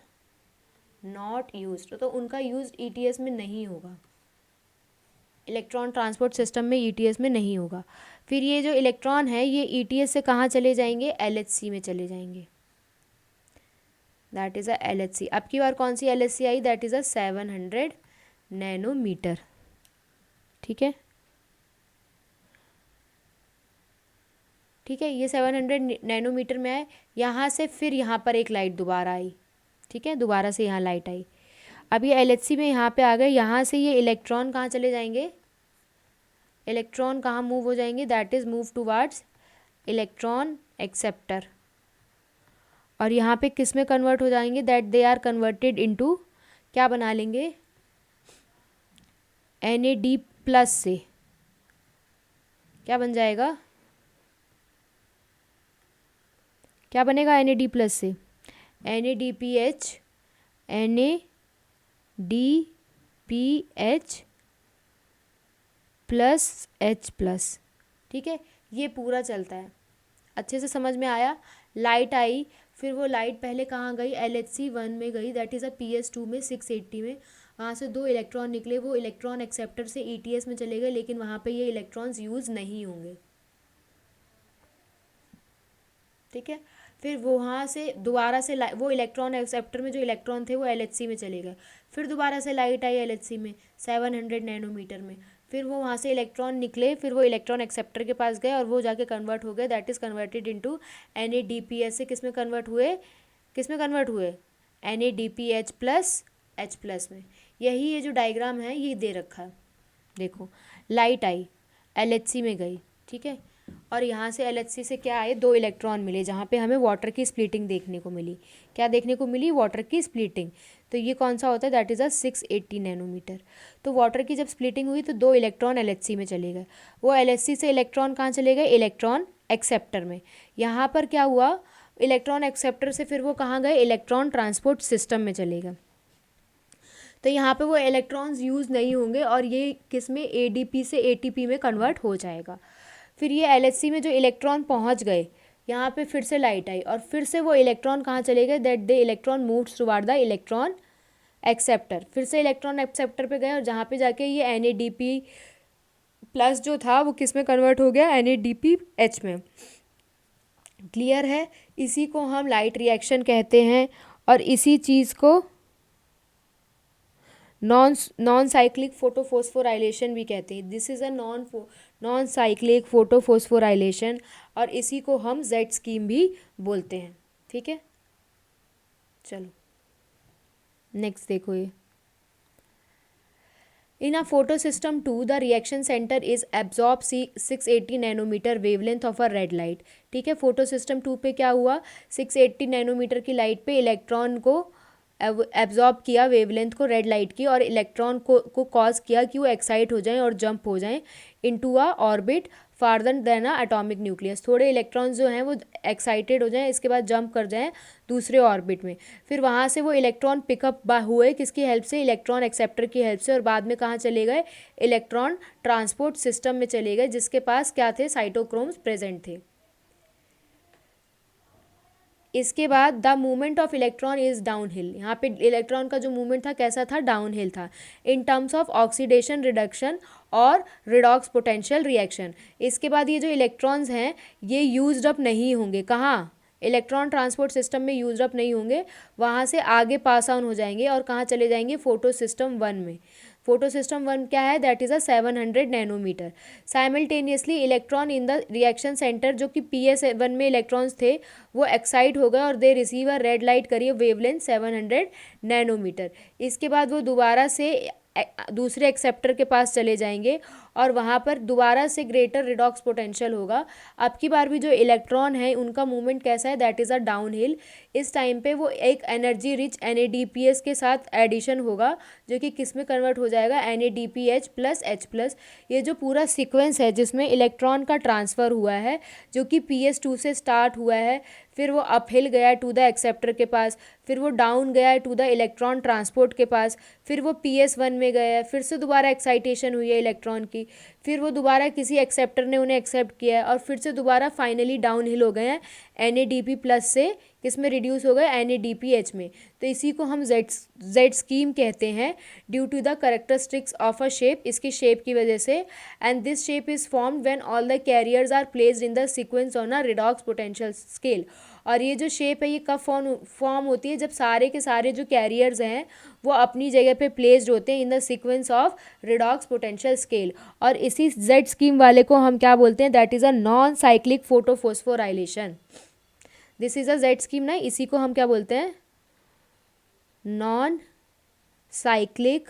नॉट यूज्ड, तो उनका यूज ETS में नहीं होगा, इलेक्ट्रॉन ट्रांसपोर्ट सिस्टम में ETS में नहीं होगा। फिर ये जो इलेक्ट्रॉन है ये ETS से कहाँ चले जाएंगे, LHC में चले जाएंगे, दैट इज़ अ LHC। अब की बार कौन सी LHC आई, दैट इज़ अ 700 नैनोमीटर, ठीक है, ठीक है। ये 700 नैनोमीटर में आए, यहाँ से फिर यहाँ पर एक लाइट दोबारा आई, ठीक है, दोबारा से यहाँ लाइट आई। अब ये LHC में यहाँ पे आ गए, यहाँ से ये इलेक्ट्रॉन कहाँ चले जाएंगे, इलेक्ट्रॉन कहाँ मूव हो जाएंगे, that is move towards electron acceptor, और यहाँ पे किस में कन्वर्ट हो जाएंगे, that they are converted into, क्या बना लेंगे, NAD+ से क्या बन जाएगा, क्या बनेगा NAD+ से, NADPH, NADPH + H+, ठीक है। ये पूरा चलता है, अच्छे से समझ में आया। लाइट आई, फिर वो लाइट पहले कहाँ गई, LHC1 में गई, दैट इज़ अ PS2 में 680 में, वहाँ से 2 इलेक्ट्रॉन निकले, वो इलेक्ट्रॉन एक्सेप्टर से ETS में चले गए, लेकिन वहाँ पे ये इलेक्ट्रॉन्स यूज़ नहीं होंगे, ठीक है। फिर वहाँ से दोबारा से वो इलेक्ट्रॉन एक्सेप्टर में जो इलेक्ट्रॉन थे वो LHC में चले गए, फिर दोबारा से लाइट आई LHC में 700 नैनोमीटर में, फिर वो वहाँ से इलेक्ट्रॉन निकले, फिर वो इलेक्ट्रॉन एक्सेप्टर के पास गए और वो जाके कन्वर्ट हो गए, that is converted into NADPH से किस में कन्वर्ट हुए, NADPH + H+ में। यही ये जो डायग्राम है ये दे रखा है, देखो लाइट आई LHC में गई, ठीक है, और यहाँ से LHC से क्या आए, 2 इलेक्ट्रॉन मिले, जहाँ पे हमें वाटर की स्प्लिटिंग देखने को मिली, क्या देखने को मिली, वाटर की स्प्लिटिंग। तो ये कौन सा होता है, दैट इज़ अ 680 नैनोमीटर। तो वाटर की जब स्प्लिटिंग हुई तो 2 इलेक्ट्रॉन LHC में चले गए, वो LHC से इलेक्ट्रॉन कहाँ चले गए, इलेक्ट्रॉन एक्सेप्टर में। यहाँ पर क्या हुआ, इलेक्ट्रॉन एक्सेप्टर से फिर वो कहाँ गए, इलेक्ट्रॉन ट्रांसपोर्ट सिस्टम में चले गए। तो यहाँ पे वो इलेक्ट्रॉन्स यूज़ नहीं होंगे और ये किस में, ADP से ATP में कन्वर्ट हो जाएगा। फिर ये LHC में जो इलेक्ट्रॉन पहुँच गए, यहाँ पे फिर से लाइट आई और फिर से वो इलेक्ट्रॉन कहाँ चले गए, that they electron moves toward the electron acceptor, फिर से इलेक्ट्रॉन एक्सेप्टर पे गए और जहाँ पे जाके ये NADP+ जो था वो किस में कन्वर्ट हो गया, NADPH में। क्लियर है, इसी को हम लाइट रिएक्शन कहते हैं और इसी चीज़ को नॉन साइक्लिक फोटोफोस्फोराइलेशन भी कहते हैं। This is a non cyclic photophosphorylation और इसी को हम Z स्कीम भी बोलते हैं, ठीक है। चलो नेक्स्ट देखो, ये in a photo system 2 the reaction centre is absorb 680 nanometre wavelength of a red light, ठीक है। फोटो सिस्टम 2 पे क्या हुआ, 680 नैनोमीटर की लाइट पे इलेक्ट्रॉन को एब्जॉर्ब किया, वेवलेंथ को रेड लाइट की, और इलेक्ट्रॉन को कॉज किया कि वो एक्साइट हो जाएं और जंप हो जाएं into a orbit farther than a atomic nucleus. थोड़े इलेक्ट्रॉन्स जो हैं वो एक्साइटेड हो जाएं, इसके बाद जंप कर जाएं दूसरे ऑर्बिट में, फिर वहाँ से वो इलेक्ट्रॉन पिकअप हुए किसकी हेल्प से, इलेक्ट्रॉन एक्सेप्टर की हेल्प से, और बाद में कहाँ चले गए, इलेक्ट्रॉन ट्रांसपोर्ट सिस्टम में चले गए, जिसके पास क्या थे, साइटोक्रोम्स प्रेजेंट थे। इसके बाद the movement of electron is down hill, यहाँ पे इलेक्ट्रॉन का जो मूवमेंट था कैसा था, डाउन हिल था, in terms of oxidation reduction और रिडॉक्स पोटेंशियल रिएक्शन। इसके बाद ये जो इलेक्ट्रॉन्स हैं ये यूज्ड अप नहीं होंगे, कहाँ, इलेक्ट्रॉन ट्रांसपोर्ट सिस्टम में यूज अप नहीं होंगे, वहाँ से आगे पास ऑन हो जाएंगे और कहाँ चले जाएंगे, फोटो सिस्टम 1 में। फोटो सिस्टम 1 क्या है, that is a 700 nanometre. Simultaneously electron in the reaction centre, जो कि PS1 में इलेक्ट्रॉन्स थे, वो एक्साइट हो गए और they receive a red light करिए वेवलेंथ 700 नैनोमीटर। इसके बाद वो दोबारा से दूसरे एक्सेप्टर के पास चले जाएंगे और वहाँ पर दोबारा से ग्रेटर रिडॉक्स पोटेंशियल होगा। अब की बार भी जो इलेक्ट्रॉन है उनका मूवमेंट कैसा है, that is a down hill. इस टाइम पे वो एक एनर्जी रिच NADPS के साथ एडिशन होगा, जो कि किस में कन्वर्ट हो जाएगा, NADPH प्लस H+। ये जो पूरा सीक्वेंस है जिसमें इलेक्ट्रॉन का ट्रांसफ़र हुआ है, जो कि PS2 से स्टार्ट हुआ है, फिर वो अपहिल गया टू द एक्सेप्टर के पास, फिर वो डाउन गया टू द इलेक्ट्रॉन ट्रांसपोर्ट के पास, फिर वो PS1 में गया, फिर से दोबारा एक्साइटेशन हुई है इलेक्ट्रॉन की, फिर वो दोबारा किसी एक्सेप्टर ने उन्हें एक्सेप्ट किया है और फिर से दोबारा फाइनली डाउन हिल हो गए हैं NADP प्लस से किस में रिड्यूस हो गए, NADPH में। तो इसी को हम जेड स्कीम कहते हैं due to the characteristics of a shape, इसकी शेप की वजह से। And this shape is formed when all the carriers are placed in the sequence on a redox potential scale. और ये जो शेप है ये कब फॉर्म होती है, जब सारे के सारे जो कैरियर्स हैं वो अपनी जगह पे प्लेस्ड होते हैं इन the sequence of redox potential scale. और इसी जेड स्कीम वाले को हम क्या बोलते हैं, that is a non cyclic photophosphorylation. This is a Z scheme ना, इसी को हम क्या बोलते हैं, नॉन साइक्लिक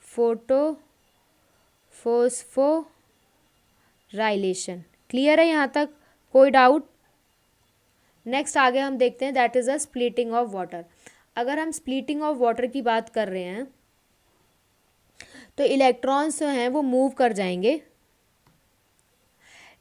फोटोफॉस्फोराइलेशन। क्लियर है यहाँ तक, कोई डाउट? नेक्स्ट आगे हम देखते हैं, that is a splitting of water. अगर हम स्प्लिटिंग ऑफ वाटर की बात कर रहे हैं तो इलेक्ट्रॉन्स जो हैं वो मूव कर जाएंगे।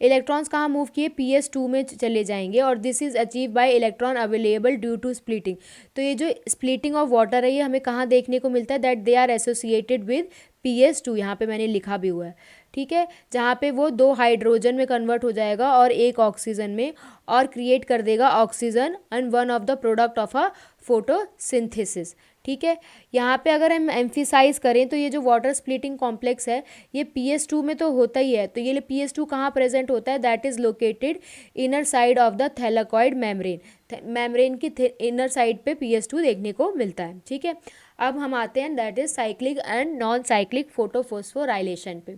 इलेक्ट्रॉन्स कहाँ मूव किए, PS2 में चले जाएंगे और this is achieve by electron available due to splitting. तो ये जो स्प्लिटिंग ऑफ वाटर है ये हमें कहाँ देखने को मिलता है, that they are associated with PS2, यहाँ पे मैंने लिखा भी हुआ है, ठीक है, जहाँ पे वो 2 हाइड्रोजन में कन्वर्ट हो जाएगा और 1 ऑक्सीजन में, और क्रिएट कर देगा oxygen and one of the product of a photosynthesis. ठीक है, यहाँ पे अगर हम एम्फिसाइज करें तो ये जो वाटर स्प्लिटिंग कॉम्प्लेक्स है ये PS2 में तो होता ही है। तो ये PS2 कहाँ प्रेजेंट होता है, that is located inner side of the thylakoid membrane. Membrane की इनर साइड पे PS2 देखने को मिलता है। ठीक है, अब हम आते हैं that is cyclic and non cyclic photophosphorylation पे।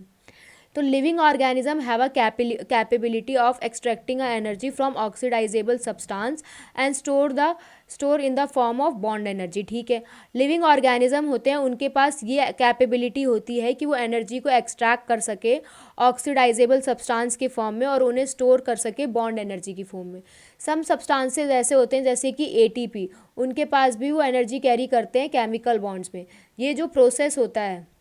तो living organism have a capability of extracting a energy from oxidisable substance and store in the form of bond energy. ठीक है, लिविंग ऑर्गेनिज्म होते हैं उनके पास ये कैपेबिलिटी होती है कि वो एनर्जी को एक्सट्रैक्ट कर सके ऑक्सीडाइजेबल सब्सटेंस के फॉर्म में और उन्हें स्टोर कर सके बॉन्ड एनर्जी की फॉर्म में। सम सब्सटेंसेज ऐसे होते हैं जैसे कि ATP, उनके पास भी वो एनर्जी कैरी करते हैं केमिकल बॉन्ड्स में। ये जो प्रोसेस होता है,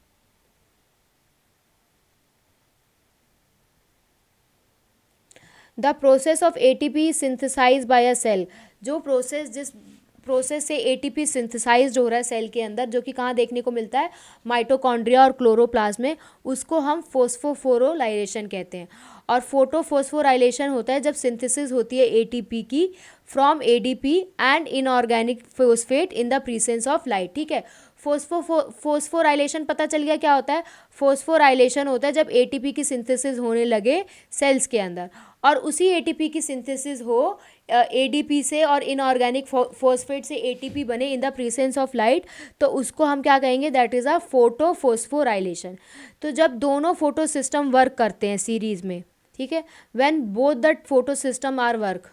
the process of ATP synthesize by a cell. जो जिस प्रोसेस से ATP सिंथेसाइज हो रहा है सेल के अंदर, जो कि कहाँ देखने को मिलता है, माइटोकॉन्ड्रिया और क्लोरोप्लास्ट में, उसको हम फोस्फोफोराइलेशन कहते हैं। और फोटोफॉस्फोराइलेशन होता है जब सिंथेसिस होती है ATP की from ADP and inorganic phosphate in the presence of light. ठीक है, फोस्फोराइलेशन पता चल गया क्या होता है। फोस्फोराइलेशन होता है जब ATP की सिंथेसिस होने लगे सेल्स के अंदर, और उसी ATP की सिंथेसिस हो ADP से और इनऑर्गेनिक फॉस्फेट से ATP बने in the presence of light, तो उसको हम क्या कहेंगे, दैट इज़ अ फोटोफॉस्फोराइलेशन। तो जब दोनों फोटो सिस्टम वर्क करते हैं सीरीज में, ठीक है, when both the photo system are work,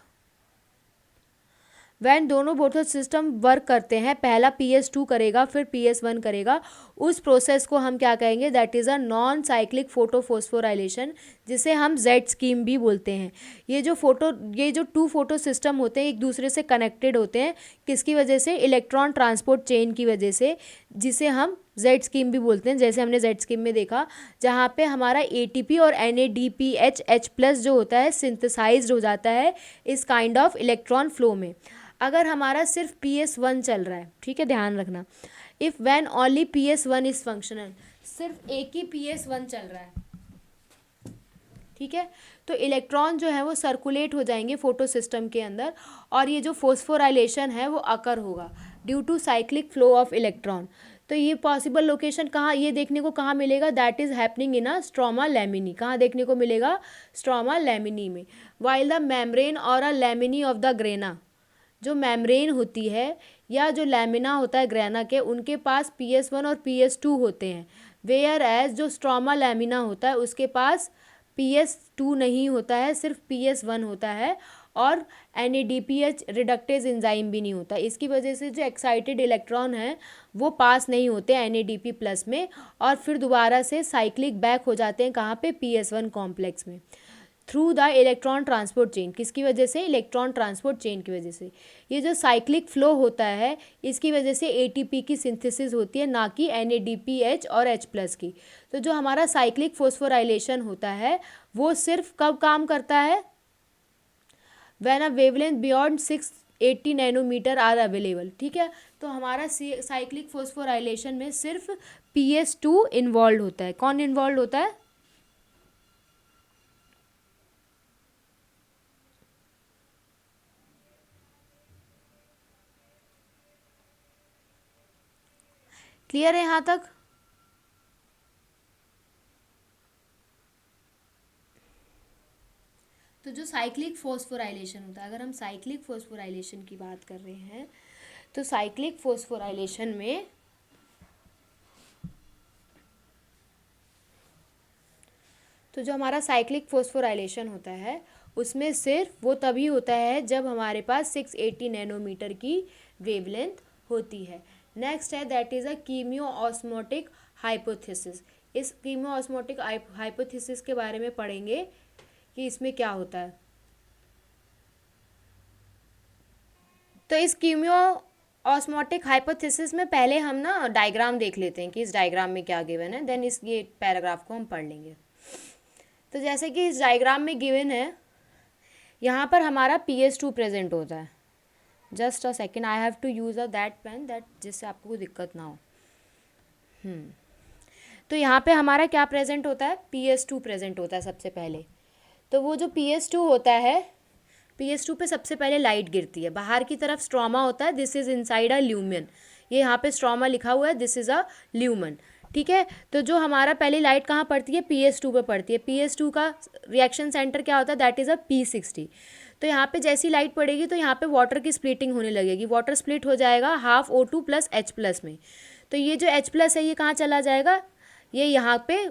when दोनों फोटो सिस्टम वर्क करते हैं, पहला PS2 करेगा फिर PS1 करेगा, उस प्रोसेस को हम क्या कहेंगे, that is a non cyclic photophosphorylation, जिसे हम जेड स्कीम भी बोलते हैं। ये जो 2 फोटो सिस्टम होते हैं एक दूसरे से कनेक्टेड होते हैं, किसकी वजह से, इलेक्ट्रॉन ट्रांसपोर्ट चेन की वजह से, जिसे हम जेड स्कीम भी बोलते हैं। जैसे हमने जेड स्कीम में देखा जहाँ पे हमारा ATP और NADPH H+ जो होता है सिंथेसाइज्ड हो जाता है इस काइंड ऑफ इलेक्ट्रॉन फ्लो में। अगर हमारा सिर्फ PS1 चल रहा है, ठीक है, ध्यान रखना, if when only PS1 is functional, सिर्फ एक ही PS1 चल रहा है, ठीक है, तो इलेक्ट्रॉन जो है वो सर्कुलेट हो जाएंगे फोटो सिस्टम के अंदर, और ये जो फोस्फोराइलेशन है वो अकर होगा due to cyclic flow of electron. तो ये पॉसिबल लोकेशन कहाँ ये देखने को कहाँ मिलेगा, that is happening in a stroma lamellae. कहाँ देखने को मिलेगा, स्ट्रोमा लैमिनी में। वाइल द मेम्ब्रेन और अ लैमिनी ऑफ द ग्रेना, जो मेम्ब्रेन होती है या जो लैमिना होता है ग्रेना के, उनके पास PS1 और PS2 होते हैं। वेयर एज जो स्ट्रोमा लैमिना होता है उसके पास PS2 नहीं होता है, सिर्फ PS1 होता है, और NADPH रिडक्टेज एंजाइम भी नहीं होता। इसकी वजह से जो एक्साइटेड इलेक्ट्रॉन है वो पास नहीं होते NADP प्लस में, और फिर दोबारा से साइक्लिक बैक हो जाते हैं कहाँ पे, PS1 कॉम्प्लेक्स में, through the electron transport chain. किसकी वजह से, इलेक्ट्रॉन ट्रांसपोर्ट चेन की वजह से। ये जो साइक्लिक फ्लो होता है इसकी वजह से ATP की सिंथेसिस होती है, ना कि NADPH और H+ की। तो जो हमारा साइक्लिक फोस्फोराइलेशन होता है वो सिर्फ कब काम करता है, when a wavelength beyond 680 nanometre are available. ठीक है, तो हमारा साइक्लिक फोस्फोराइलेशन में सिर्फ PS2 इन्वॉल्व होता है। कौन इन्वॉल्व होता है, क्लियर है यहाँ तक। तो जो साइक्लिक फोस्फोराइलेशन होता है, अगर हम साइक्लिक फोस्फोराइलेशन की बात कर रहे हैं तो साइक्लिक फोस्फोराइलेशन में तो जो हमारा साइक्लिक फोस्फोराइलेशन होता है उसमें सिर्फ वो तभी होता है जब हमारे पास 680 नैनोमीटर की वेवलेंथ होती है। नेक्स्ट है that is a chemiosmotic hypothesis. इस कीमियो ऑस्मोटिक हाइपोथेसिस के बारे में पढ़ेंगे कि इसमें क्या होता है। तो इस कीमियो ऑस्मोटिक हाइपोथेसिस में पहले हम ना डायग्राम देख लेते हैं कि इस डायग्राम में क्या गिवन है, देन इस ये पैराग्राफ को हम पढ़ लेंगे। तो जैसे कि इस डायग्राम में गिवन है, यहाँ पर हमारा PS2 प्रेजेंट होता है। Just a second, I have to use a that pen that, जिससे आपको कोई दिक्कत ना हो। तो यहाँ पे हमारा क्या प्रेजेंट होता है, PS2 प्रेजेंट होता है सबसे पहले। तो वो जो PS2 होता है, PS2 पे सबसे पहले लाइट गिरती है। बाहर की तरफ स्ट्रोमा होता है, this is inside a lumen. ये यहाँ पे स्ट्रोमा लिखा हुआ है, दिस इज़ अ ल्यूमन। ठीक है, तो जो हमारा पहली लाइट कहाँ पड़ती है, PS2 पे पड़ती है। PS2 का रिएक्शन सेंटर क्या होता है, दैट इज़ अ P60। तो यहाँ पे जैसी लाइट पड़ेगी तो यहाँ पे वाटर की स्प्लिटिंग होने लगेगी। वाटर स्प्लिट हो जाएगा हाफ O2 प्लस H+ में। तो ये जो H+ है ये कहाँ चला जाएगा, ये यहाँ पे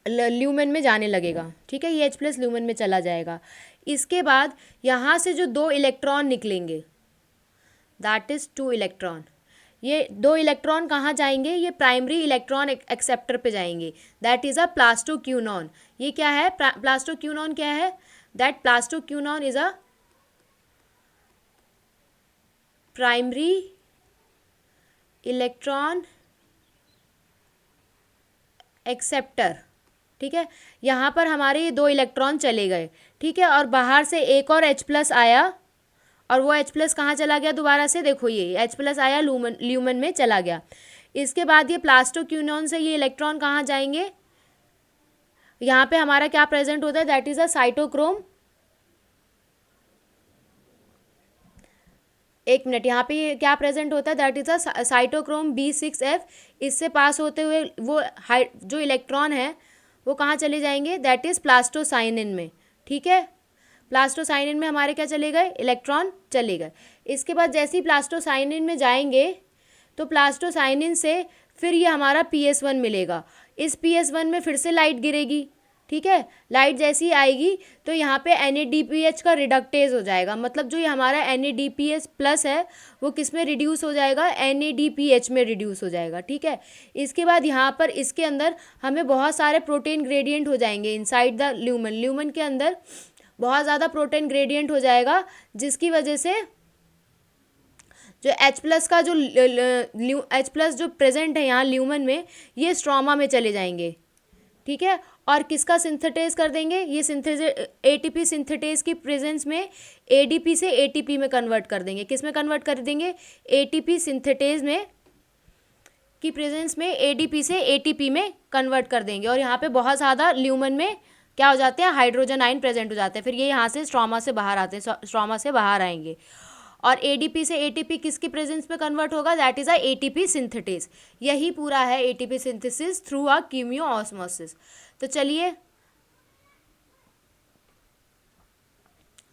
ल्यूमेन में जाने लगेगा। ठीक है, ये H+ ल्यूमेन में चला जाएगा। इसके बाद यहाँ से जो 2 इलेक्ट्रॉन निकलेंगे, दैट इज़ 2 इलेक्ट्रॉन। ये 2 इलेक्ट्रॉन कहाँ जाएंगे, ये प्राइमरी इलेक्ट्रॉन एक्सेप्टर पे जाएंगे, दैट इज़ अ प्लास्टोक्यूनॉन। ये क्या है, प्लास्टोक्यूनॉन क्या है, that plastoquinone is a primary electron acceptor. ठीक है, यहाँ पर हमारे ये 2 इलेक्ट्रॉन चले गए। ठीक है, और बाहर से एक और H+ आया, और वो H+ कहाँ चला गया, दोबारा से देखो ये H+ आया ल्यूमेन में चला गया। इसके बाद ये प्लास्टोक्यूनॉन से ये इलेक्ट्रॉन कहाँ जाएंगे, यहाँ पे हमारा क्या प्रेजेंट होता है, दैट इज़ अ साइटोक्रोम। एक मिनट, यहाँ पे ये क्या प्रेजेंट होता है, that is a cytochrome B6F। इससे पास होते हुए वो जो इलेक्ट्रॉन है वो कहाँ चले जाएंगे, दैट इज़ प्लास्टोसाइनिन में। ठीक है, प्लास्टोसाइनिन में हमारे क्या चले गए, इलेक्ट्रॉन चले गए। इसके बाद जैसे ही प्लास्टोसाइनिन में जाएंगे तो प्लास्टोसाइनिन से फिर ये हमारा PS1 मिलेगा। इस PS1 में फिर से लाइट गिरेगी। ठीक है, लाइट जैसी ही आएगी तो यहाँ पे NADPH का रिडक्टेज हो जाएगा, मतलब जो ये हमारा NADPH+ है वो किस में रिड्यूस हो जाएगा, NADPH में रिड्यूस हो जाएगा। ठीक है, इसके बाद यहाँ पर इसके अंदर हमें बहुत सारे प्रोटीन ग्रेडियंट हो जाएंगे इनसाइड द ल्यूमन। ल्यूमन के अंदर बहुत ज़्यादा प्रोटीन ग्रेडियंट हो जाएगा, जिसकी वजह से जो H+ का जो H+ जो प्रेजेंट है यहाँ ल्यूमन में, ये स्ट्रोमा में चले जाएंगे। ठीक है, और किसका सिंथेटेज कर देंगे, ये ATP सिंथेटेज की प्रेजेंस में ADP से ATP में कन्वर्ट कर देंगे। किस में कन्वर्ट कर देंगे, ATP सिंथेटेज में की प्रेजेंस में ADP से ATP में कन्वर्ट कर देंगे। और यहाँ पे बहुत ज़्यादा ल्यूमन में क्या हो जाते हैं, हाइड्रोजन आयन प्रेजेंट हो जाते हैं। फिर ये यहाँ से स्ट्रोमा से बाहर आते हैं, स्ट्रोमा से बाहर आएंगे। और एडीपी से एटीपी किसकी प्रेजेंस में कन्वर्ट होगा, that is a ATP synthase. यही पूरा है ATP synthesis through a chemiosmosis. तो चलिए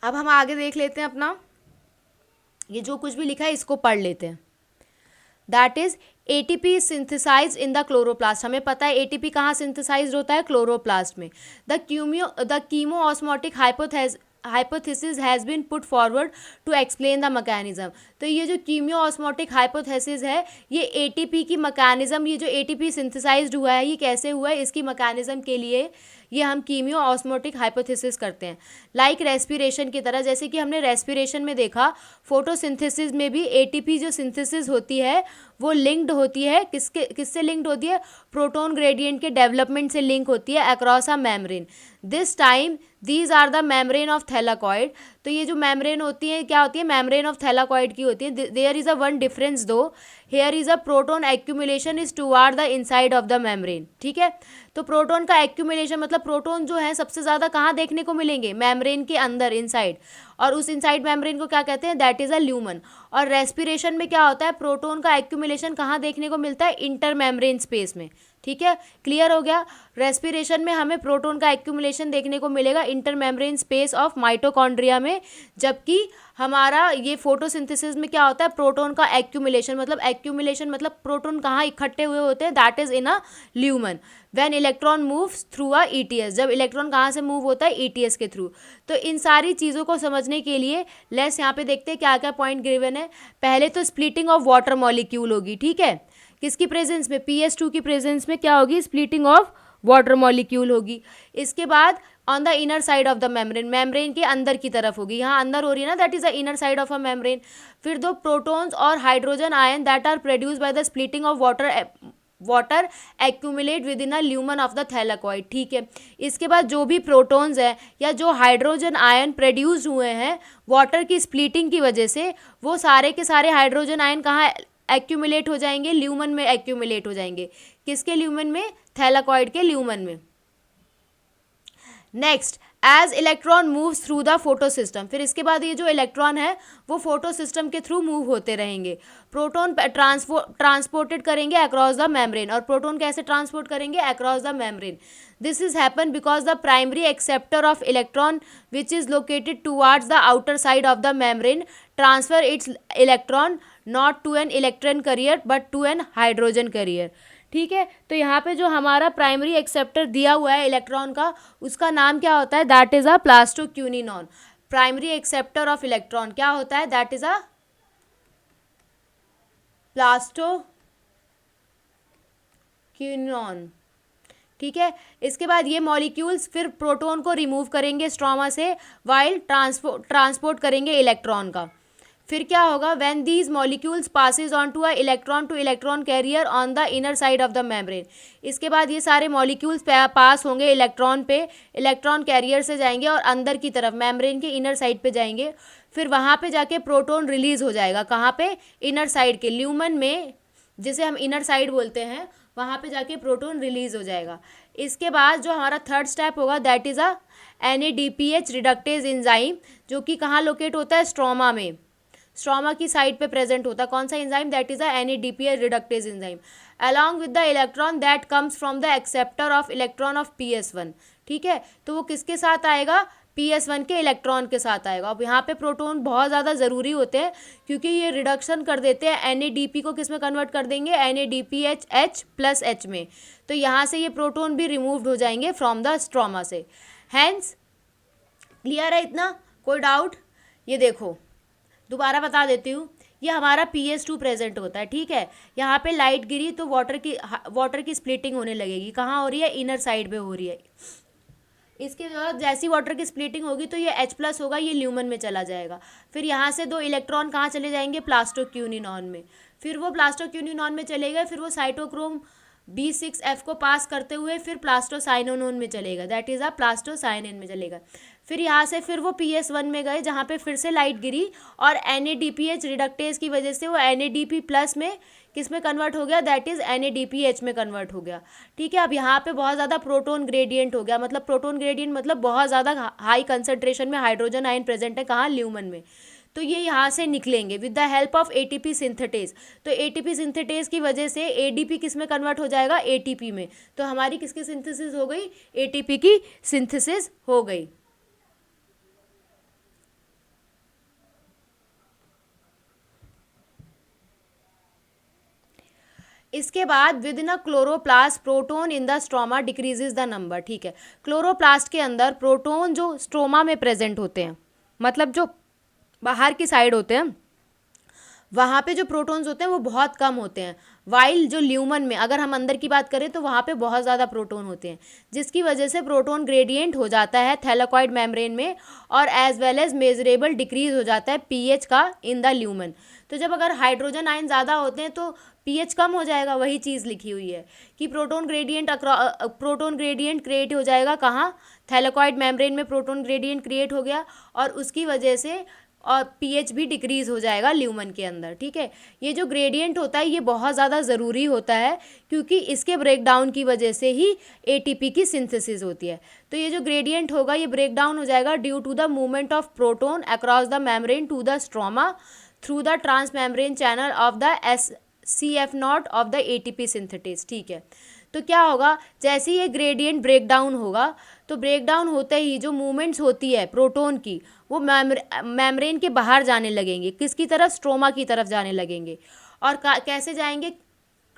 अब हम आगे देख लेते हैं अपना, ये जो कुछ भी लिखा है इसको पढ़ लेते हैं। That is ATP synthesize in the chloroplast. हमें पता है एटीपी कहाँ सिंथेसाइज होता है, क्लोरोप्लास्ट में। The chemo osmotic hypothesis has been put forward to explain the mechanism. तो ये जो कीमियो ऑस्मोटिक हाइपोथेसिस है, ये एटीपी की मैकेनिज्म, ये जो एटीपी सिंथेसाइज्ड हुआ है ये कैसे हुआ है, इसकी मैकेनिज्म के लिए ये हम कीमियो ऑस्मोटिक हाइपोथेसिस करते हैं। लाइक रेस्पिरेशन की तरह, जैसे कि हमने रेस्पिरेशन में देखा, फोटोसिंथेसिस में भी एटीपी जो सिंथेसिस होती है वो लिंक्ड होती है, किससे लिंक्ड होती है, प्रोटॉन ग्रेडियंट के डेवलपमेंट से लिंक होती है across a membrane. This time these are the membrane of thylakoid. तो ये जो मेम्ब्रेन होती है क्या होती है, मेम्ब्रेन ऑफ थैलाकॉइड की होती है। There is a one difference though, here is a proton accumulation is toward the inside of the membrane. ठीक है, तो प्रोटोन का एक्यूमुलेशन मतलब प्रोटोन जो है सबसे ज़्यादा कहाँ देखने को मिलेंगे, मेम्ब्रेन के अंदर, इनसाइड, और उस इनसाइड मेम्ब्रेन को क्या कहते हैं, दैट इज अ ल्यूमन। और रेस्पिरेशन में क्या होता है, प्रोटोन का एक्यूमुलेशन कहाँ देखने को मिलता है, इंटर मेम्ब्रेन स्पेस में। ठीक है, क्लियर हो गया। रेस्पिरेशन में हमें प्रोटोन का एक्यूमुलेशन देखने को मिलेगा inter membrane space of mitochondria में, जबकि हमारा ये फोटोसिंथेसिस में क्या होता है, प्रोटोन का एक्यूमुलेशन मतलब प्रोटोन कहाँ इकट्ठे हुए होते हैं, that is in a lumen. When electron moves through a ETS, जब इलेक्ट्रॉन कहाँ से मूव होता है, ईटीएस के थ्रू। तो इन सारी चीज़ों को समझने के लिए लेट्स यहाँ पे देखते हैं क्या क्या पॉइंट गिवन है। पहले तो स्प्लिटिंग ऑफ वाटर मॉलिक्यूल होगी। ठीक है, किसकी प्रेजेंस में, PS2 की प्रेजेंस में क्या होगी, स्प्लिटिंग ऑफ वाटर मॉलिक्यूल होगी। इसके बाद on the inner side of the membrane, membrane के अंदर की तरफ होगी, यहाँ अंदर हो रही है ना, that is the inner side of a membrane. फिर दो प्रोटॉन्स और hydrogen ion that are produce by the splitting of water accumulate within a lumen of the thylakoid. ठीक है, इसके बाद जो भी प्रोटॉन्स हैं या जो हाइड्रोजन आयन प्रोड्यूस हुए हैं वाटर की स्प्लिटिंग की वजह से, वो सारे के सारे हाइड्रोजन आयन कहाँ एक्यूमुलेट हो जाएंगे, ल्यूमन में एक्यूमुलेट हो जाएंगे। किसके ल्यूमन में, थैलाकॉइड के ल्यूमन में। Next, as electron moves through the photo system, फिर इसके बाद ये जो इलेक्ट्रॉन है वो फोटो सिस्टम के थ्रू मूव होते रहेंगे। प्रोटॉन ट्रांसपोर्टेड करेंगे अक्रॉस द मेम्ब्रेन, और प्रोटॉन कैसे ट्रांसपोर्ट करेंगे, across the membrane. This is happen because the primary acceptor of electron which is located towards the outer side of the membrane transfer its electron not to an electron carrier but to N hydrogen carrier. ठीक है, तो यहाँ पे जो हमारा primary acceptor दिया हुआ है इलेक्ट्रॉन का, उसका नाम क्या होता है, that is a plastoquinone. Primary acceptor of electron क्या होता है, दैट इज अ प्लास्टोक्यूनिनॉन। ठीक है, इसके बाद ये मॉलिक्यूल्स फिर प्रोटॉन को रिमूव करेंगे स्ट्रोमा से, वाइल ट्रांसपोर्ट करेंगे इलेक्ट्रॉन का। फिर क्या होगा, when these molecules passes on two electron two electron carrier on the inner side of the membrane. इसके बाद ये सारे मॉलिक्यूल्स पास होंगे इलेक्ट्रॉन पे, इलेक्ट्रॉन कैरियर से जाएंगे और अंदर की तरफ मेम्ब्रेन के इनर साइड पे जाएंगे। फिर वहाँ पे जाके प्रोटॉन रिलीज हो जाएगा, कहाँ पे, इनर साइड के ल्यूमन में, जिसे हम इनर साइड बोलते हैं, वहाँ पे जाके प्रोटॉन रिलीज हो जाएगा। इसके बाद जो हमारा थर्ड स्टेप होगा that is a NADPH reductase enzyme, जो कि कहाँ लोकेट होता है, स्ट्रोमा में, स्ट्रोमा की साइड पे प्रेजेंट होता है। कौन सा enzyme, that is a NADPH reductase enzyme along with the electron that comes from the acceptor of electron of PS1। ठीक है, तो वो किसके साथ आएगा, PS1 के इलेक्ट्रॉन के साथ आएगा। अब यहाँ पे प्रोटॉन बहुत ज़्यादा ज़रूरी होते हैं क्योंकि ये रिडक्शन कर देते हैं, NADP को किस में कन्वर्ट कर देंगे, NADPH H+H में। तो यहाँ से ये प्रोटॉन भी रिमूव्ड हो जाएंगे फ्रॉम द स्ट्रोमा से। हैंस क्लियर है इतना, कोई डाउट। ये देखो दोबारा बता देती हूँ, ये हमारा PS2 प्रेजेंट होता है। ठीक है, यहाँ पे लाइट गिरी तो वाटर की स्प्लिटिंग होने लगेगी, कहाँ हो रही है, इनर साइड पे हो रही है। इसके बाद जैसी वाटर की स्प्लिटिंग होगी तो ये H+ होगा, ये ल्यूमन में चला जाएगा। फिर यहाँ से दो इलेक्ट्रॉन कहाँ चले जाएंगे, प्लास्टोक्यूनिनॉन में। फिर वो प्लास्टोक्यूनिनॉन में चले गए, फिर वो साइटोक्रोम B6F को पास करते हुए फिर प्लास्टोसाइनोन में चलेगा, दैट इज़ अ प्लास्टोसाइनिन में चलेगा। फिर यहाँ से फिर वो PS1 में गए जहाँ पे फिर से लाइट गिरी और NADPH रिडक्टेज की वजह से वो NADP+ में किस में कन्वर्ट हो गया, दैट इज़ NADPH में कन्वर्ट हो गया। ठीक है, अब यहाँ पे बहुत ज़्यादा प्रोटॉन ग्रेडियंट हो गया, मतलब प्रोटॉन ग्रेडियंट मतलब बहुत ज़्यादा हाई कंसनट्रेशन में हाइड्रोजन आयन प्रेजेंट है, कहाँ, ल्यूमन में। तो ये यहाँ से निकलेंगे with the help of ATP synthetase. तो एटीपी सिंथेटेज की वजह से एडीपी किस में कन्वर्ट हो जाएगा, एटीपी में। तो हमारी किसकी सिंथेसिस हो गई, एटीपी की सिंथेसिस हो गई। इसके बाद with in a chloroplast proton in the stroma decreases the number. ठीक है, क्लोरोप्लास्ट के अंदर प्रोटोन जो स्ट्रोमा में प्रेजेंट होते हैं, मतलब जो बाहर की साइड होते हैं, वहाँ पे जो प्रोटॉन्स होते हैं वो बहुत कम होते हैं। वाइल जो ल्यूमन में, अगर हम अंदर की बात करें तो वहाँ पे बहुत ज़्यादा प्रोटॉन होते हैं, जिसकी वजह से प्रोटॉन ग्रेडियंट हो जाता है थैलेकॉइड मेम्ब्रेन में, और as well as measurable decrease हो जाता है पीएच का इन द ल्यूमन। तो जब अगर हाइड्रोजन आयन ज़्यादा होते हैं तो पीएच कम हो जाएगा। वही चीज़ लिखी हुई है कि प्रोटॉन ग्रेडियंट क्रिएट हो जाएगा कहाँ, थैलेकॉइड मेम्ब्रेन में प्रोटॉन ग्रेडियंट क्रिएट हो गया, और उसकी वजह से और पीएच भी डिक्रीज हो जाएगा ल्यूमन के अंदर। ठीक है, ये जो ग्रेडियंट होता है ये बहुत ज़्यादा ज़रूरी होता है, क्योंकि इसके ब्रेकडाउन की वजह से ही एटीपी की सिंथेसिस होती है। तो ये जो ग्रेडियंट होगा ये ब्रेकडाउन हो जाएगा due to the movement of proton across the membrane to the stroma through the trans membrane channel of the CF0 of the ATP synthetase. ठीक है, तो क्या होगा, जैसे ही ये ग्रेडियंट ब्रेकडाउन होगा तो ब्रेकडाउन होते ही जो मूवमेंट्स होती है प्रोटोन की वो मेम्ब्रेन के बाहर जाने लगेंगे, किसकी तरफ, स्ट्रोमा की तरफ जाने लगेंगे। और कैसे जाएंगे,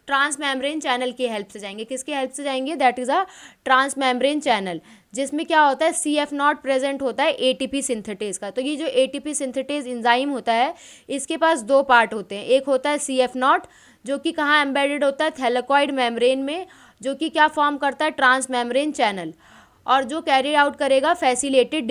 ट्रांस मेम्ब्रेन चैनल की हेल्प से जाएंगे। किसकी हेल्प से जाएंगे, that is a trans membrane channel, जिसमें क्या होता है, CF0 प्रेजेंट होता है एटीपी सिंथेटेज का। तो ये जो एटीपी सिंथेटेज एंजाइम होता है इसके पास दो पार्ट होते हैं, एक होता है CF0 जो कि कहाँ एम्बेडेड होता है, थैलेकॉइड मेम्ब्रेन में, जो कि क्या फॉर्म करता है, ट्रांस मेम्ब्रेन चैनल, और जो कैरी आउट करेगा फैसिलिटेटेड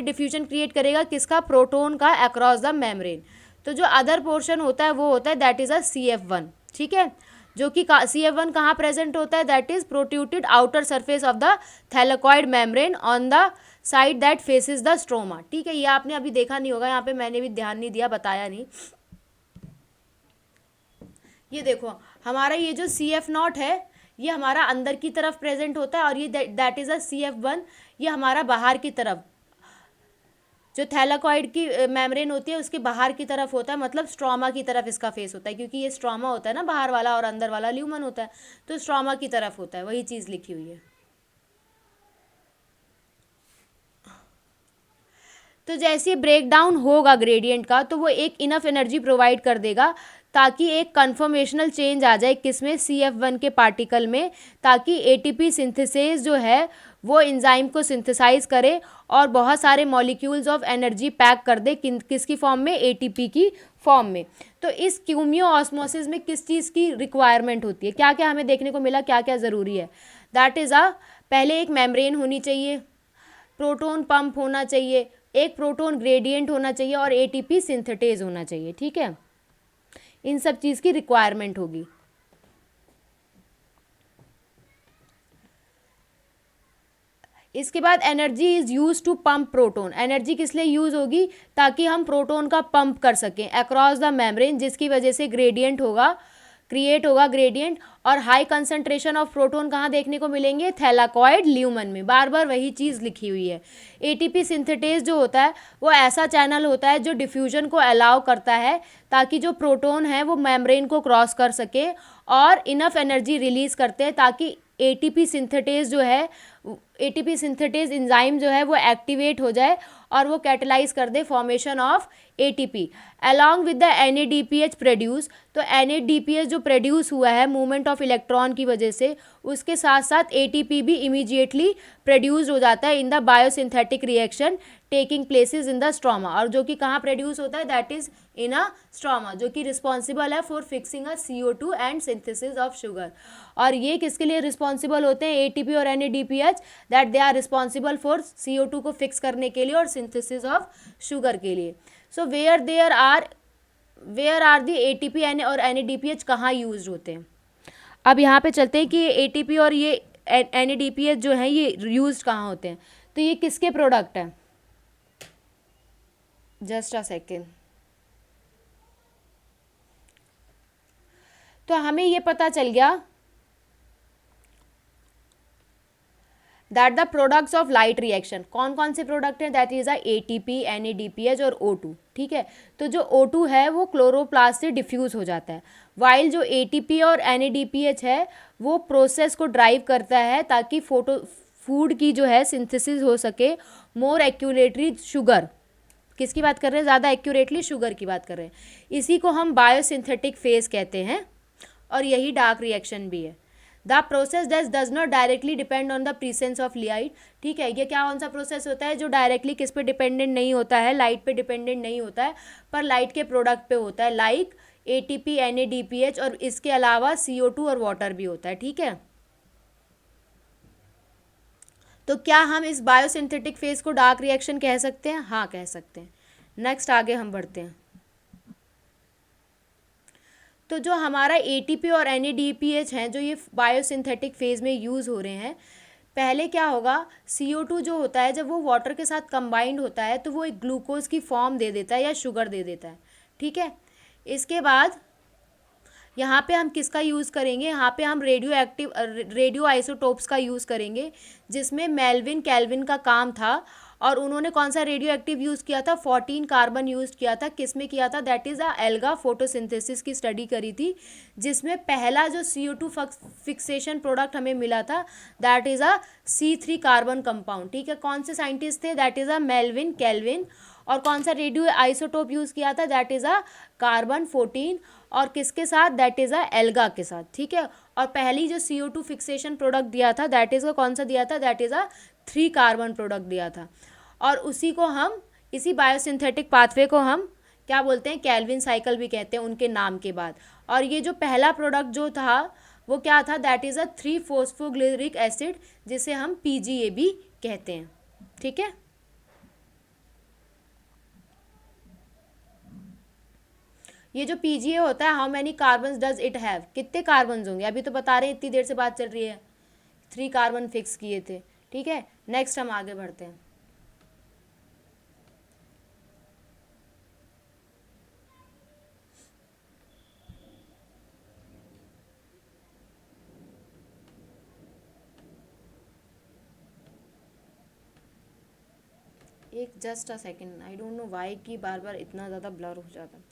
डिफ्यूजन क्रिएट करेगा किसका, प्रोटोन का अक्रॉस द मेम्ब्रेन। तो जो अदर पोर्शन होता है वो होता है दैट इज़ अ CF1। ठीक है, जो कि CF1 कहाँ प्रेजेंट होता है, that is protruded outer surface of the thylakoid membrane on the side that faces the stroma. ठीक है, ये आपने अभी देखा नहीं होगा, यहाँ पे मैंने भी ध्यान नहीं दिया, बताया नहीं। ये देखो हमारा ये जो CF0 है ये हमारा अंदर की तरफ प्रेजेंट होता है, और ये दैट इज़ अ CF1 ये हमारा बाहर की तरफ, जो थैलेकॉइड की मेम्ब्रेन होती है उसके बाहर की तरफ होता है, मतलब स्ट्रोमा की तरफ इसका फेस होता है, क्योंकि ये स्ट्रोमा होता है ना बाहर वाला और अंदर वाला ल्यूमन होता है, तो स्ट्रोमा की तरफ होता है, वही चीज़ लिखी हुई है। तो जैसे ब्रेक डाउन होगा ग्रेडियंट का तो वो एक इनफ एनर्जी प्रोवाइड कर देगा ताकि एक कन्फर्मेशनल चेंज आ जाए किसमें, CF1 के पार्टिकल में, ताकि एटीपी सिंथेसिस जो है वो एंजाइम को सिंथेसाइज करे और बहुत सारे मॉलिक्यूल्स ऑफ एनर्जी पैक कर दे किसकी फॉर्म में, एटीपी की फॉर्म में। तो इस क्यूमियो ऑस्मोसिस में किस चीज़ की रिक्वायरमेंट होती है, क्या क्या हमें देखने को मिला, क्या क्या ज़रूरी है, दैट इज़ पहले एक मेम्ब्रेन होनी चाहिए, प्रोटोन पंप होना चाहिए, एक प्रोटोन ग्रेडियंट होना चाहिए, और एटीपी सिंथेटेज होना चाहिए। ठीक है, इन सब चीज़ की रिक्वायरमेंट होगी। इसके बाद energy is use to pump proton. Energy किस लिए यूज़ होगी, ताकि हम प्रोटोन का पंप कर सकें अक्रॉस द मेम्ब्रेन, जिसकी वजह से ग्रेडियंट होगा, क्रिएट होगा ग्रेडियंट, और हाई कंसंट्रेशन ऑफ प्रोटोन कहाँ देखने को मिलेंगे, थैलेकॉइड ल्यूमन में। बार बार वही चीज़ लिखी हुई है। एटीपी सिंथेटेज जो होता है वो ऐसा चैनल होता है जो डिफ्यूजन को अलाउ करता है, ताकि जो प्रोटोन है वो मेम्ब्रेन को क्रॉस कर सके और इनफ एनर्जी रिलीज करते हैं, ताकि एटीपी सिंथेटेज जो है, एटीपी सिंथेटेज एंजाइम जो है वो एक्टिवेट हो जाए और वो कैटलाइज कर दे formation of ATP along with the NADPH produce. तो NADPH जो प्रोड्यूस हुआ है मूवमेंट ऑफ इलेक्ट्रॉन की वजह से, उसके साथ साथ एटीपी भी इमीडिएटली प्रोड्यूस हो जाता है in the biosynthetic reaction taking places in the stroma, और जो कि कहाँ प्रोड्यूस होता है, that is in a stroma, जो कि रिस्पॉन्सिबल है for fixing a CO2 and synthesis of sugar. और ये किसके लिए रिस्पॉन्सिबल होते हैं, एटीपी और NADPH, that they are responsible for CO2 को फिक्स करने के लिए और सिंथेसिस ऑफ शुगर के लिए। So where are the ATP और NADPH कहाँ यूज होते हैं। अब यहाँ पे चलते हैं कि एटीपी और ये NADPH जो है ये यूज कहाँ होते हैं। तो ये किसके प्रोडक्ट हैं, जस्ट अ सेकेंड। तो हमें ये पता चल गया that the products of light reaction, कौन कौन से प्रोडक्ट हैं, दैट इज ATP, NADPH और O2, ठीक है। तो जो O2 है वो क्लोरोप्लास्ट से डिफ्यूज़ हो जाता है, वाइल जो ATP और NADPH है वो प्रोसेस को ड्राइव करता है ताकि फूड की जो है सिंथेसिस हो सके मोर एक्यूरेटली शुगर, किसकी बात कर रहे हैं, ज़्यादा एक्यूरेटली शुगर की बात कर रहे हैं। इसी को हम बायोसिंथेटिक फेज कहते हैं और यही डार्क रिएक्शन भी है। The process does not directly depend on the presence of light, ठीक है। ये क्या कौन सा प्रोसेस होता है जो डायरेक्टली किस पे डिपेंडेंट नहीं होता है, लाइट पे डिपेंडेंट नहीं होता है, पर लाइट के प्रोडक्ट पे होता है, लाइक ATP, NADPH और इसके अलावा CO2 और वाटर भी होता है, ठीक है। तो क्या हम इस बायोसिंथेटिक फेज को डार्क रिएक्शन कह सकते हैं? हाँ, कह सकते हैं। नेक्स्ट आगे हम बढ़ते हैं। तो जो हमारा ATP और NADPH हैं जो ये बायोसिंथेटिक फेज में यूज़ हो रहे हैं, पहले क्या होगा, CO2 जो होता है जब वो वाटर के साथ कंबाइंड होता है तो वो एक ग्लूकोज की फॉर्म दे देता है या शुगर दे देता है, ठीक है। इसके बाद यहाँ पे हम किसका यूज़ करेंगे, यहाँ पे हम रेडियो आइसोटोप्स का यूज़ करेंगे, जिसमें मेल्विन कैल्विन का काम था। और उन्होंने कौन सा रेडियो एक्टिव यूज़ किया था, 14 कार्बन यूज़ किया था। किस में किया था, दैट इज़ एल्गा फोटोसिंथेसिस की स्टडी करी थी, जिसमें पहला जो CO2 फिक्सेशन प्रोडक्ट हमें मिला था that is C3 carbon compound, ठीक है। कौन से साइंटिस्ट थे, दैट इज़ मेल्विन कैल्विन। और कौन सा रेडियो आइसोटोप यूज़ किया था, दैट इज़ कार्बन 14 और किसके साथ, दैट इज़ एल्गा के साथ, ठीक है। और पहली जो CO2 फिक्सेशन प्रोडक्ट दिया था दैट इज़ कौन सा दिया था, दैट इज़ 3 कार्बन प्रोडक्ट दिया था। और उसी को हम, इसी बायोसिंथेटिक पाथवे को हम क्या बोलते हैं, कैल्विन साइकिल भी कहते हैं उनके नाम के बाद। और ये जो पहला प्रोडक्ट जो था वो क्या था, दैट इज़ 3-फॉस्फोग्लिसरिक एसिड, जिसे हम PGA भी कहते हैं, ठीक है। ये जो PGA होता है, how many carbons does it have, कितने कार्बन्स होंगे, अभी तो बता रहे हैं, इतनी देर से बात चल रही है, 3 कार्बन फिक्स किए थे, ठीक है। नेक्स्ट हम आगे बढ़ते हैं। एक just a second, I don't know why कि बार बार इतना ज़्यादा ब्लर हो जाता है।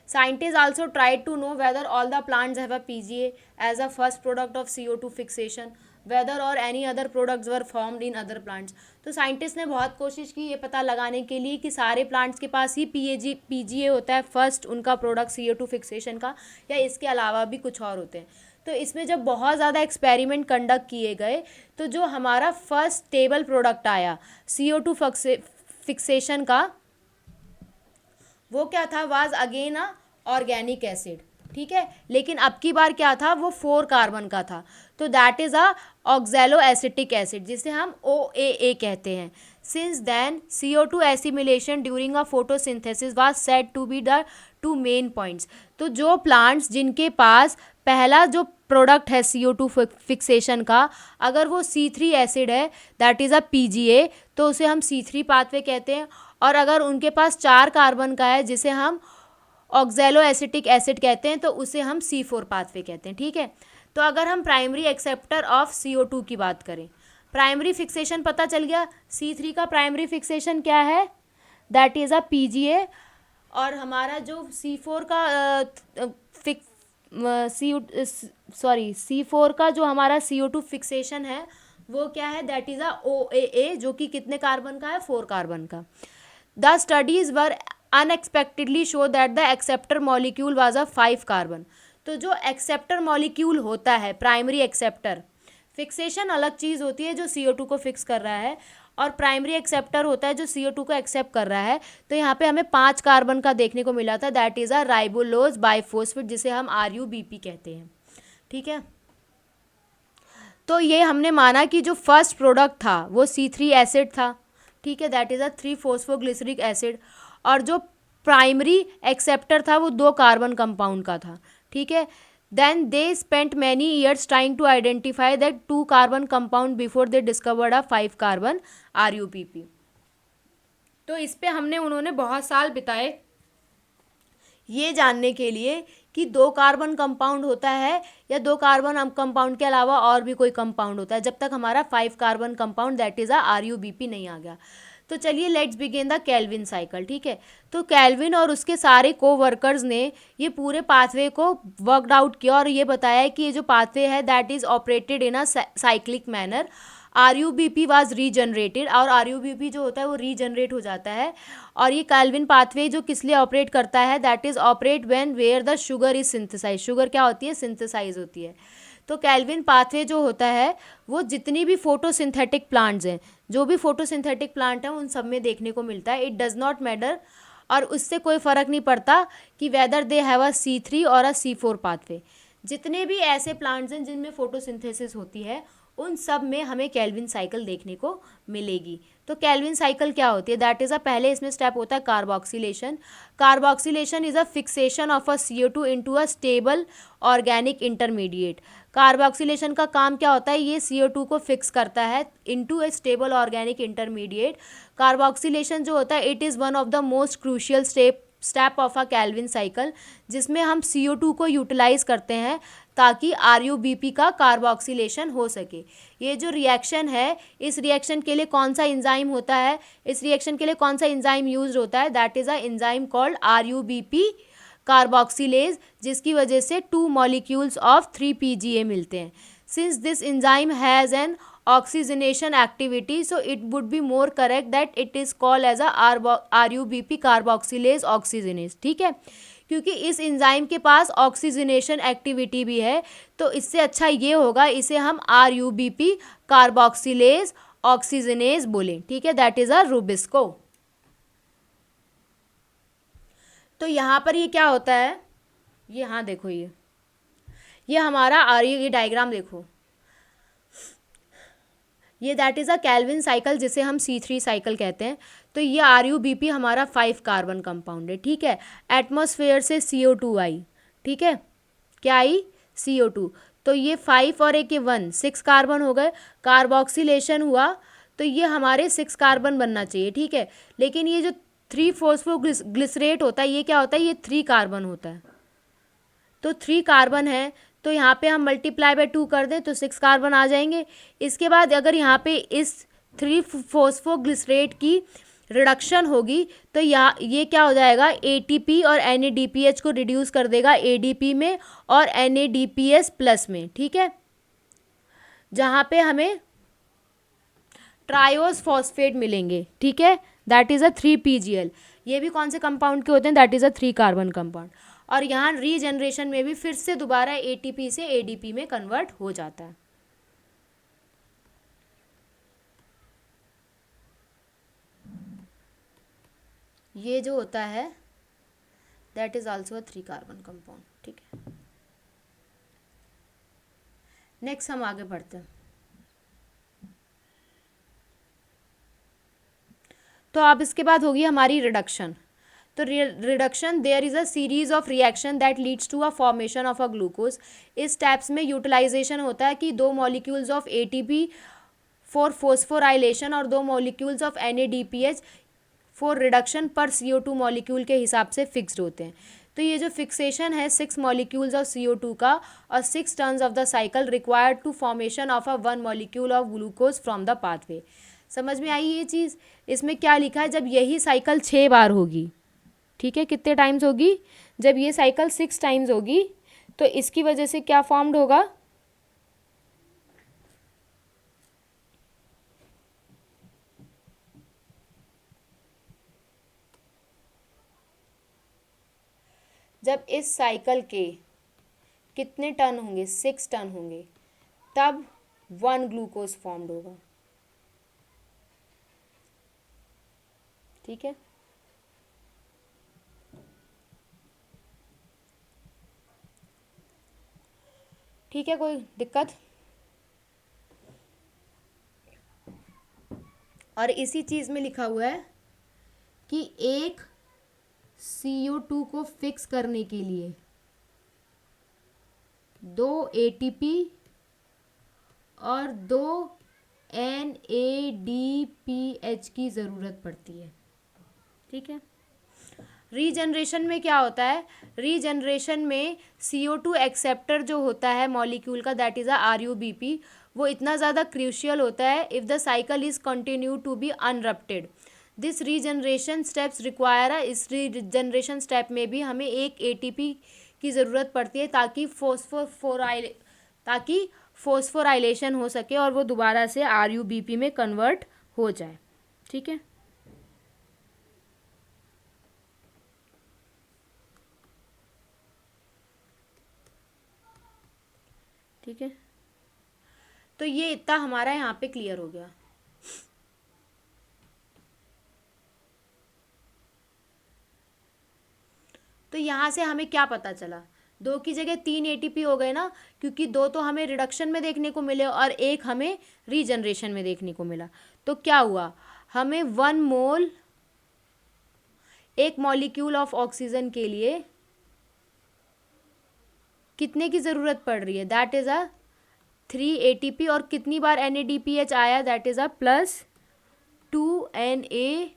Scientist also tried to know whether all the plants have a PGA as a first product of CO2 fixation, whether और any other products were formed in other plants. तो साइंटिस्ट ने बहुत कोशिश की ये पता लगाने के लिए कि सारे प्लांट्स के पास ही PGA होता है फर्स्ट उनका प्रोडक्ट CO2 फिक्सेशन का, या इसके अलावा भी कुछ और होते हैं। तो इसमें जब बहुत ज़्यादा एक्सपेरिमेंट कंडक्ट किए गए तो जो हमारा फर्स्ट स्टेबल प्रोडक्ट आया CO2 फिक्सेशन का, वो क्या था, was again a organic acid, ठीक है। लेकिन अब की बार क्या था, वो 4 कार्बन का था, तो that is a oxalo acetic acid, जिसे हम OAA कहते हैं। Since then CO2 assimilation during a photosynthesis was said to be the 2 main points. तो जो प्लांट्स जिनके पास पहला जो प्रोडक्ट है CO2 फिक्सेशन का, अगर वो C3 एसिड है दैट इज़ अ PGA, तो उसे हम C3 पाथवे कहते हैं। और अगर उनके पास 4 कार्बन का है जिसे हम ऑक्जेलो एसिटिक एसिड कहते हैं, तो उसे हम C4 पाथवे कहते हैं, ठीक है। तो अगर हम प्राइमरी एक्सेप्टर ऑफ CO2 की बात करें, प्राइमरी फिक्सेशन पता चल गया, C3 का प्राइमरी फिक्सेशन क्या है, दैट इज़ अ PGA। और हमारा जो C4 का C4 का जो हमारा CO2 फिक्सेशन है वो क्या है, दैट इज़ अ OAA, जो कि कितने कार्बन का है, 4 कार्बन का। The studies were unexpectedly show that the acceptor molecule was a 5 carbon. तो जो एक्सेप्टर मॉलिक्यूल होता है, प्राइमरी एक्सेप्टर, फिक्सेशन अलग चीज़ होती है जो CO2 को फिक्स कर रहा है, और प्राइमरी एक्सेप्टर होता है जो CO2 को एक्सेप्ट कर रहा है। तो यहाँ पे हमें 5 कार्बन का देखने को मिला था, दैट इज़ अ राइबोलोज बाइफोस्फेट, जिसे हम RUBP कहते हैं, ठीक है। तो ये हमने माना कि जो फर्स्ट प्रोडक्ट था वो C3 एसिड था, ठीक है, दैट इज़ अ 3-फॉस्फोग्लिसरिक एसिड। और जो प्राइमरी एक्सेप्टर था वो 2 कार्बन कंपाउंड का था, ठीक है। Then they spent many years trying to identify that 2 carbon compound before they discovered a 5 carbon RUBP। तो इस पे उन्होंने बहुत साल बिताए ये जानने के लिए कि 2 कार्बन कंपाउंड होता है या 2 कार्बन कंपाउंड के अलावा और भी कोई कंपाउंड होता है, जब तक हमारा 5 carbon compound that is a RUBP नहीं आ गया। तो चलिए let's begin the Calvin cycle. ठीक है, तो केल्विन और उसके सारे को वर्कर्स ने ये पूरे पाथवे को वर्कड आउट किया और ये बताया कि ये जो पाथवे है that is operated in a cyclic manner. RUBP was regenerated, और RUBP जो होता है वो रीजनरेट हो जाता है। और ये केल्विन पाथवे जो किस लिए ऑपरेट करता है, that is operate when where the sugar is synthesize. Sugar क्या होती है, सिंथेसाइज होती है। तो केल्विन पाथवे जो होता है वो जितनी भी फोटोसिंथेटिक प्लांट्स हैं, जो भी फोटोसिंथेटिक प्लांट हैं उन सब में देखने को मिलता है। इट डज नॉट मैटर, और उससे कोई फ़र्क नहीं पड़ता कि whether they have a C3 और अ C4 पाथवे। जितने भी ऐसे प्लांट्स हैं जिनमें फोटोसिंथेसिस होती है उन सब में हमें केल्विन साइकिल देखने को मिलेगी। तो केल्विन साइकिल क्या होती है, दैट इज़ पहले इसमें स्टेप होता है carboxylation. Carboxylation is a fixation of a CO2 into a stable organic intermediate. Carboxylation का काम क्या होता है, ये CO2 को फिक्स करता है इनटू ए स्टेबल ऑर्गेनिक इंटरमीडिएट। कार्बोक्सिलेशन जो होता है it is one of the most crucial step of a Calvin cycle, जिसमें हम CO2 को यूटिलाइज करते हैं ताकि RUBP का कार्बोक्सिलेशन हो सके। ये जो रिएक्शन है, इस रिएक्शन के लिए कौन सा एंजाइम होता है, इस रिएक्शन के लिए कौन सा एंजाइम यूज होता है, that is a enzyme called RUBP carboxylase, जिसकी वजह से 2 मॉलिक्यूल्स ऑफ 3 PGA मिलते हैं। Since this enzyme has an oxygenation activity, so it would be more correct that it is called as a RUBP carboxylase oxygenase। ठीक है, क्योंकि इस enzyme के पास ऑक्सीजनेशन एक्टिविटी भी है, तो इससे अच्छा ये होगा इसे हम RUBP कार्बोक्सिलेज ऑक्सीजनेज बोलें। ठीक है, दैट इज़ अ रूबिस्को। तो यहाँ पर ये क्या होता है, ये हाँ देखो, ये हमारा ये डायग्राम देखो, ये that is a Calvin cycle जिसे हम C3 साइकिल कहते हैं। तो ये RUBP हमारा 5 कार्बन कंपाउंड है। ठीक है, एटमॉस्फेयर से CO2 आई। ठीक है, क्या आई, CO2। तो ये 5 और एक 1 6 कार्बन हो गए। कार्बोक्सिलेशन हुआ तो ये हमारे 6 कार्बन बनना चाहिए। ठीक है, लेकिन ये जो 3 फॉस्फोग्लिसरेट होता है ये क्या होता है, ये 3 कार्बन होता है। तो 3 कार्बन है, तो यहाँ पे हम मल्टीप्लाई बाय 2 कर दें तो 6 कार्बन आ जाएंगे। इसके बाद अगर यहाँ पे इस 3 फॉस्फोग्लिसरेट की रिडक्शन होगी तो ये क्या हो जाएगा, ATP और NADPH को रिड्यूस कर देगा ADP में और NADPS प्लस में। ठीक है, जहाँ पे हमें ट्रायोस फॉस्फेट मिलेंगे। ठीक है, दैट इज़ अ 3PGL। ये भी कौन से कंपाउंड के होते हैं, that is a 3 carbon compound. और यहाँ रीजनरेशन में भी फिर से दोबारा ATP से ADP में कन्वर्ट हो जाता है। ये जो होता है that is also a 3 carbon compound. ठीक है, नेक्स्ट हम आगे बढ़ते हैं। तो अब इसके बाद होगी हमारी रिडक्शन। तो reduction, there is a series of reaction that leads to a formation of a glucose. इस स्टेप्स में यूटिलाइजेशन होता है कि 2 molecules of ATP for phosphorylation और 2 molecules of NADPH for reduction per CO2 molecule के हिसाब से फिक्स्ड होते हैं। तो ये जो फिक्सेशन है 6 मॉलिक्यूल्स ऑफ CO2 का और 6 turns of the cycle required to formation of a 1 molecule of glucose from the pathway. समझ में आई ये चीज़, इसमें क्या लिखा है, जब यही साइकिल 6 बार होगी। ठीक है, कितने टाइम्स होगी, जब ये साइकिल 6 टाइम्स होगी तो इसकी वजह से क्या फॉर्म्ड होगा, जब इस साइकिल के कितने टर्न होंगे, 6 टर्न होंगे, तब 1 ग्लूकोज फॉर्म्ड होगा। ठीक है, ठीक है, कोई दिक्कत। और इसी चीज़ में लिखा हुआ है कि एक CO2 को फिक्स करने के लिए 2 ATP और 2 NADPH की ज़रूरत पड़ती है। ठीक है, रीजनरेशन में क्या होता है, रीजनरेशन में CO2 एक्सेप्टर जो होता है मॉलिक्यूल का, दैट इज़ अ RUBP, वो इतना ज़्यादा क्रूशियल होता है if the cycle is continue to be uninterrupted. This regeneration steps require, इस रीजनरेशन स्टेप में भी हमें एक ATP की ज़रूरत पड़ती है ताकि फोस्फोराइलेशन हो सके और वो दोबारा से RUBP में कन्वर्ट हो जाए। ठीक है, ठीक है, तो ये इतना हमारा यहाँ पे क्लियर हो गया। तो यहाँ से हमें क्या पता चला, 2 की जगह 3 ATP हो गए ना, क्योंकि 2 तो हमें रिडक्शन में देखने को मिले और 1 हमें रीजनरेशन में देखने को मिला। तो क्या हुआ, हमें 1 मोल, एक मॉलिक्यूल ऑफ ऑक्सीजन के लिए कितने की ज़रूरत पड़ रही है, दैट इज़ अ 3 ATP, और कितनी बार NADPH आया, that is a plus 2 NADPH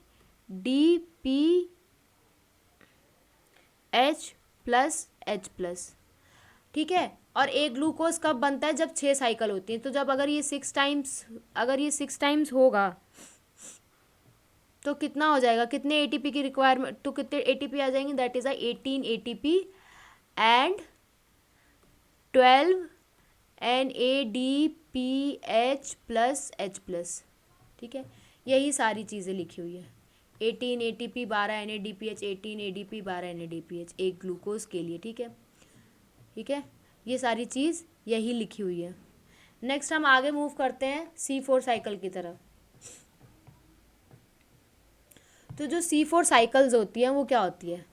plus H plus. ठीक है, और एक ग्लूकोज कब बनता है, जब 6 साइकिल होती हैं। तो जब अगर ये 6 टाइम्स होगा तो कितना हो जाएगा, कितने ATP की रिक्वायरमेंट, तो कितने ATP आ जाएंगे, that is a 18 ATP and 12 NADPH plus H plus. ठीक है, यही सारी चीज़ें लिखी हुई है, 18 ATP 12 NADPH 18 ADP 12 NADPH एक ग्लूकोज के लिए। ठीक है, ठीक है, ये सारी चीज़ यही लिखी हुई है। नेक्स्ट हम आगे मूव करते हैं C4 साइकिल की तरफ। तो जो C4 साइकिल्स होती हैं वो क्या होती है,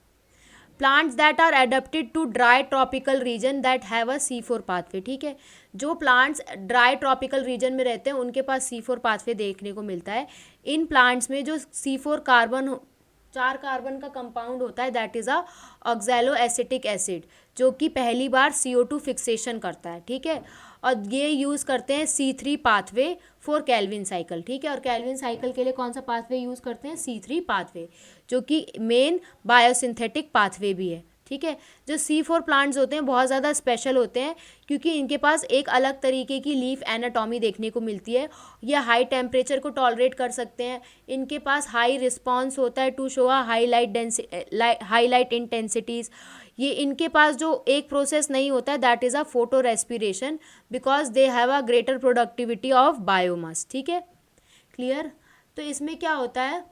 plants that are adapted to dry tropical region that have a C4 pathway. ठीक है, जो प्लांट्स ड्राई ट्रॉपिकल रीजन में रहते हैं उनके पास C4 पाथवे देखने को मिलता है। इन प्लांट्स में जो C4 कार्बन 4 कार्बन का कंपाउंड होता है, that is a oxalo acetic acid, जो कि पहली बार CO2 फिक्सेशन करता है। ठीक है, और ये यूज़ करते हैं C3 pathway for Calvin cycle. ठीक है, और कैल्विन साइकिल के लिए कौन सा पाथवे यूज़ करते हैं, C3 पाथवे, जो कि मेन बायोसिंथेटिक पाथवे भी है। ठीक है, जो C4 प्लांट्स होते हैं बहुत ज़्यादा स्पेशल होते हैं क्योंकि इनके पास एक अलग तरीके की लीफ एनाटॉमी देखने को मिलती है। ये हाई टेम्परेचर को टॉलरेट कर सकते हैं, इनके पास हाई रिस्पॉन्स होता है to show a high light intensities. ये इनके पास जो एक प्रोसेस नहीं होता है, that is a photo respiration, because they have a greater productivity of biomass. ठीक है, क्लियर। तो इसमें क्या होता है,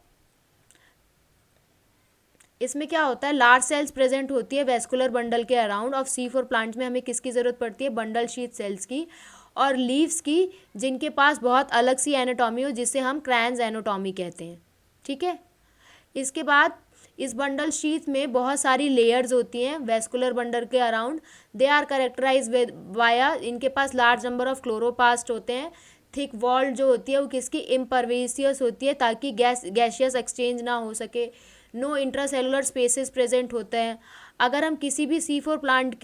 लार्ज सेल्स प्रेजेंट होती है वेस्कुलर बंडल के अराउंड। ऑफ C4 प्लांट्स में हमें किसकी ज़रूरत पड़ती है, बंडल शीथ सेल्स की और लीव्स की, जिनके पास बहुत अलग सी एनाटॉमी हो जिसे हम क्रैंस एनाटॉमी कहते हैं। ठीक है, इसके बाद इस बंडल शीथ में बहुत सारी लेयर्स होती हैं वेस्कुलर बंडल के around. They are characterize via, इनके पास लार्ज नंबर ऑफ क्लोरोप्लास्ट होते हैं। थिक वॉल जो होती है वो किसकी, इम्परवेसियस होती है ताकि गैसियस एक्सचेंज ना हो सके। नो इंट्रासेलुलर स्पेसेस प्रेजेंट होते हैं। अगर हम किसी भी C4 प्लांट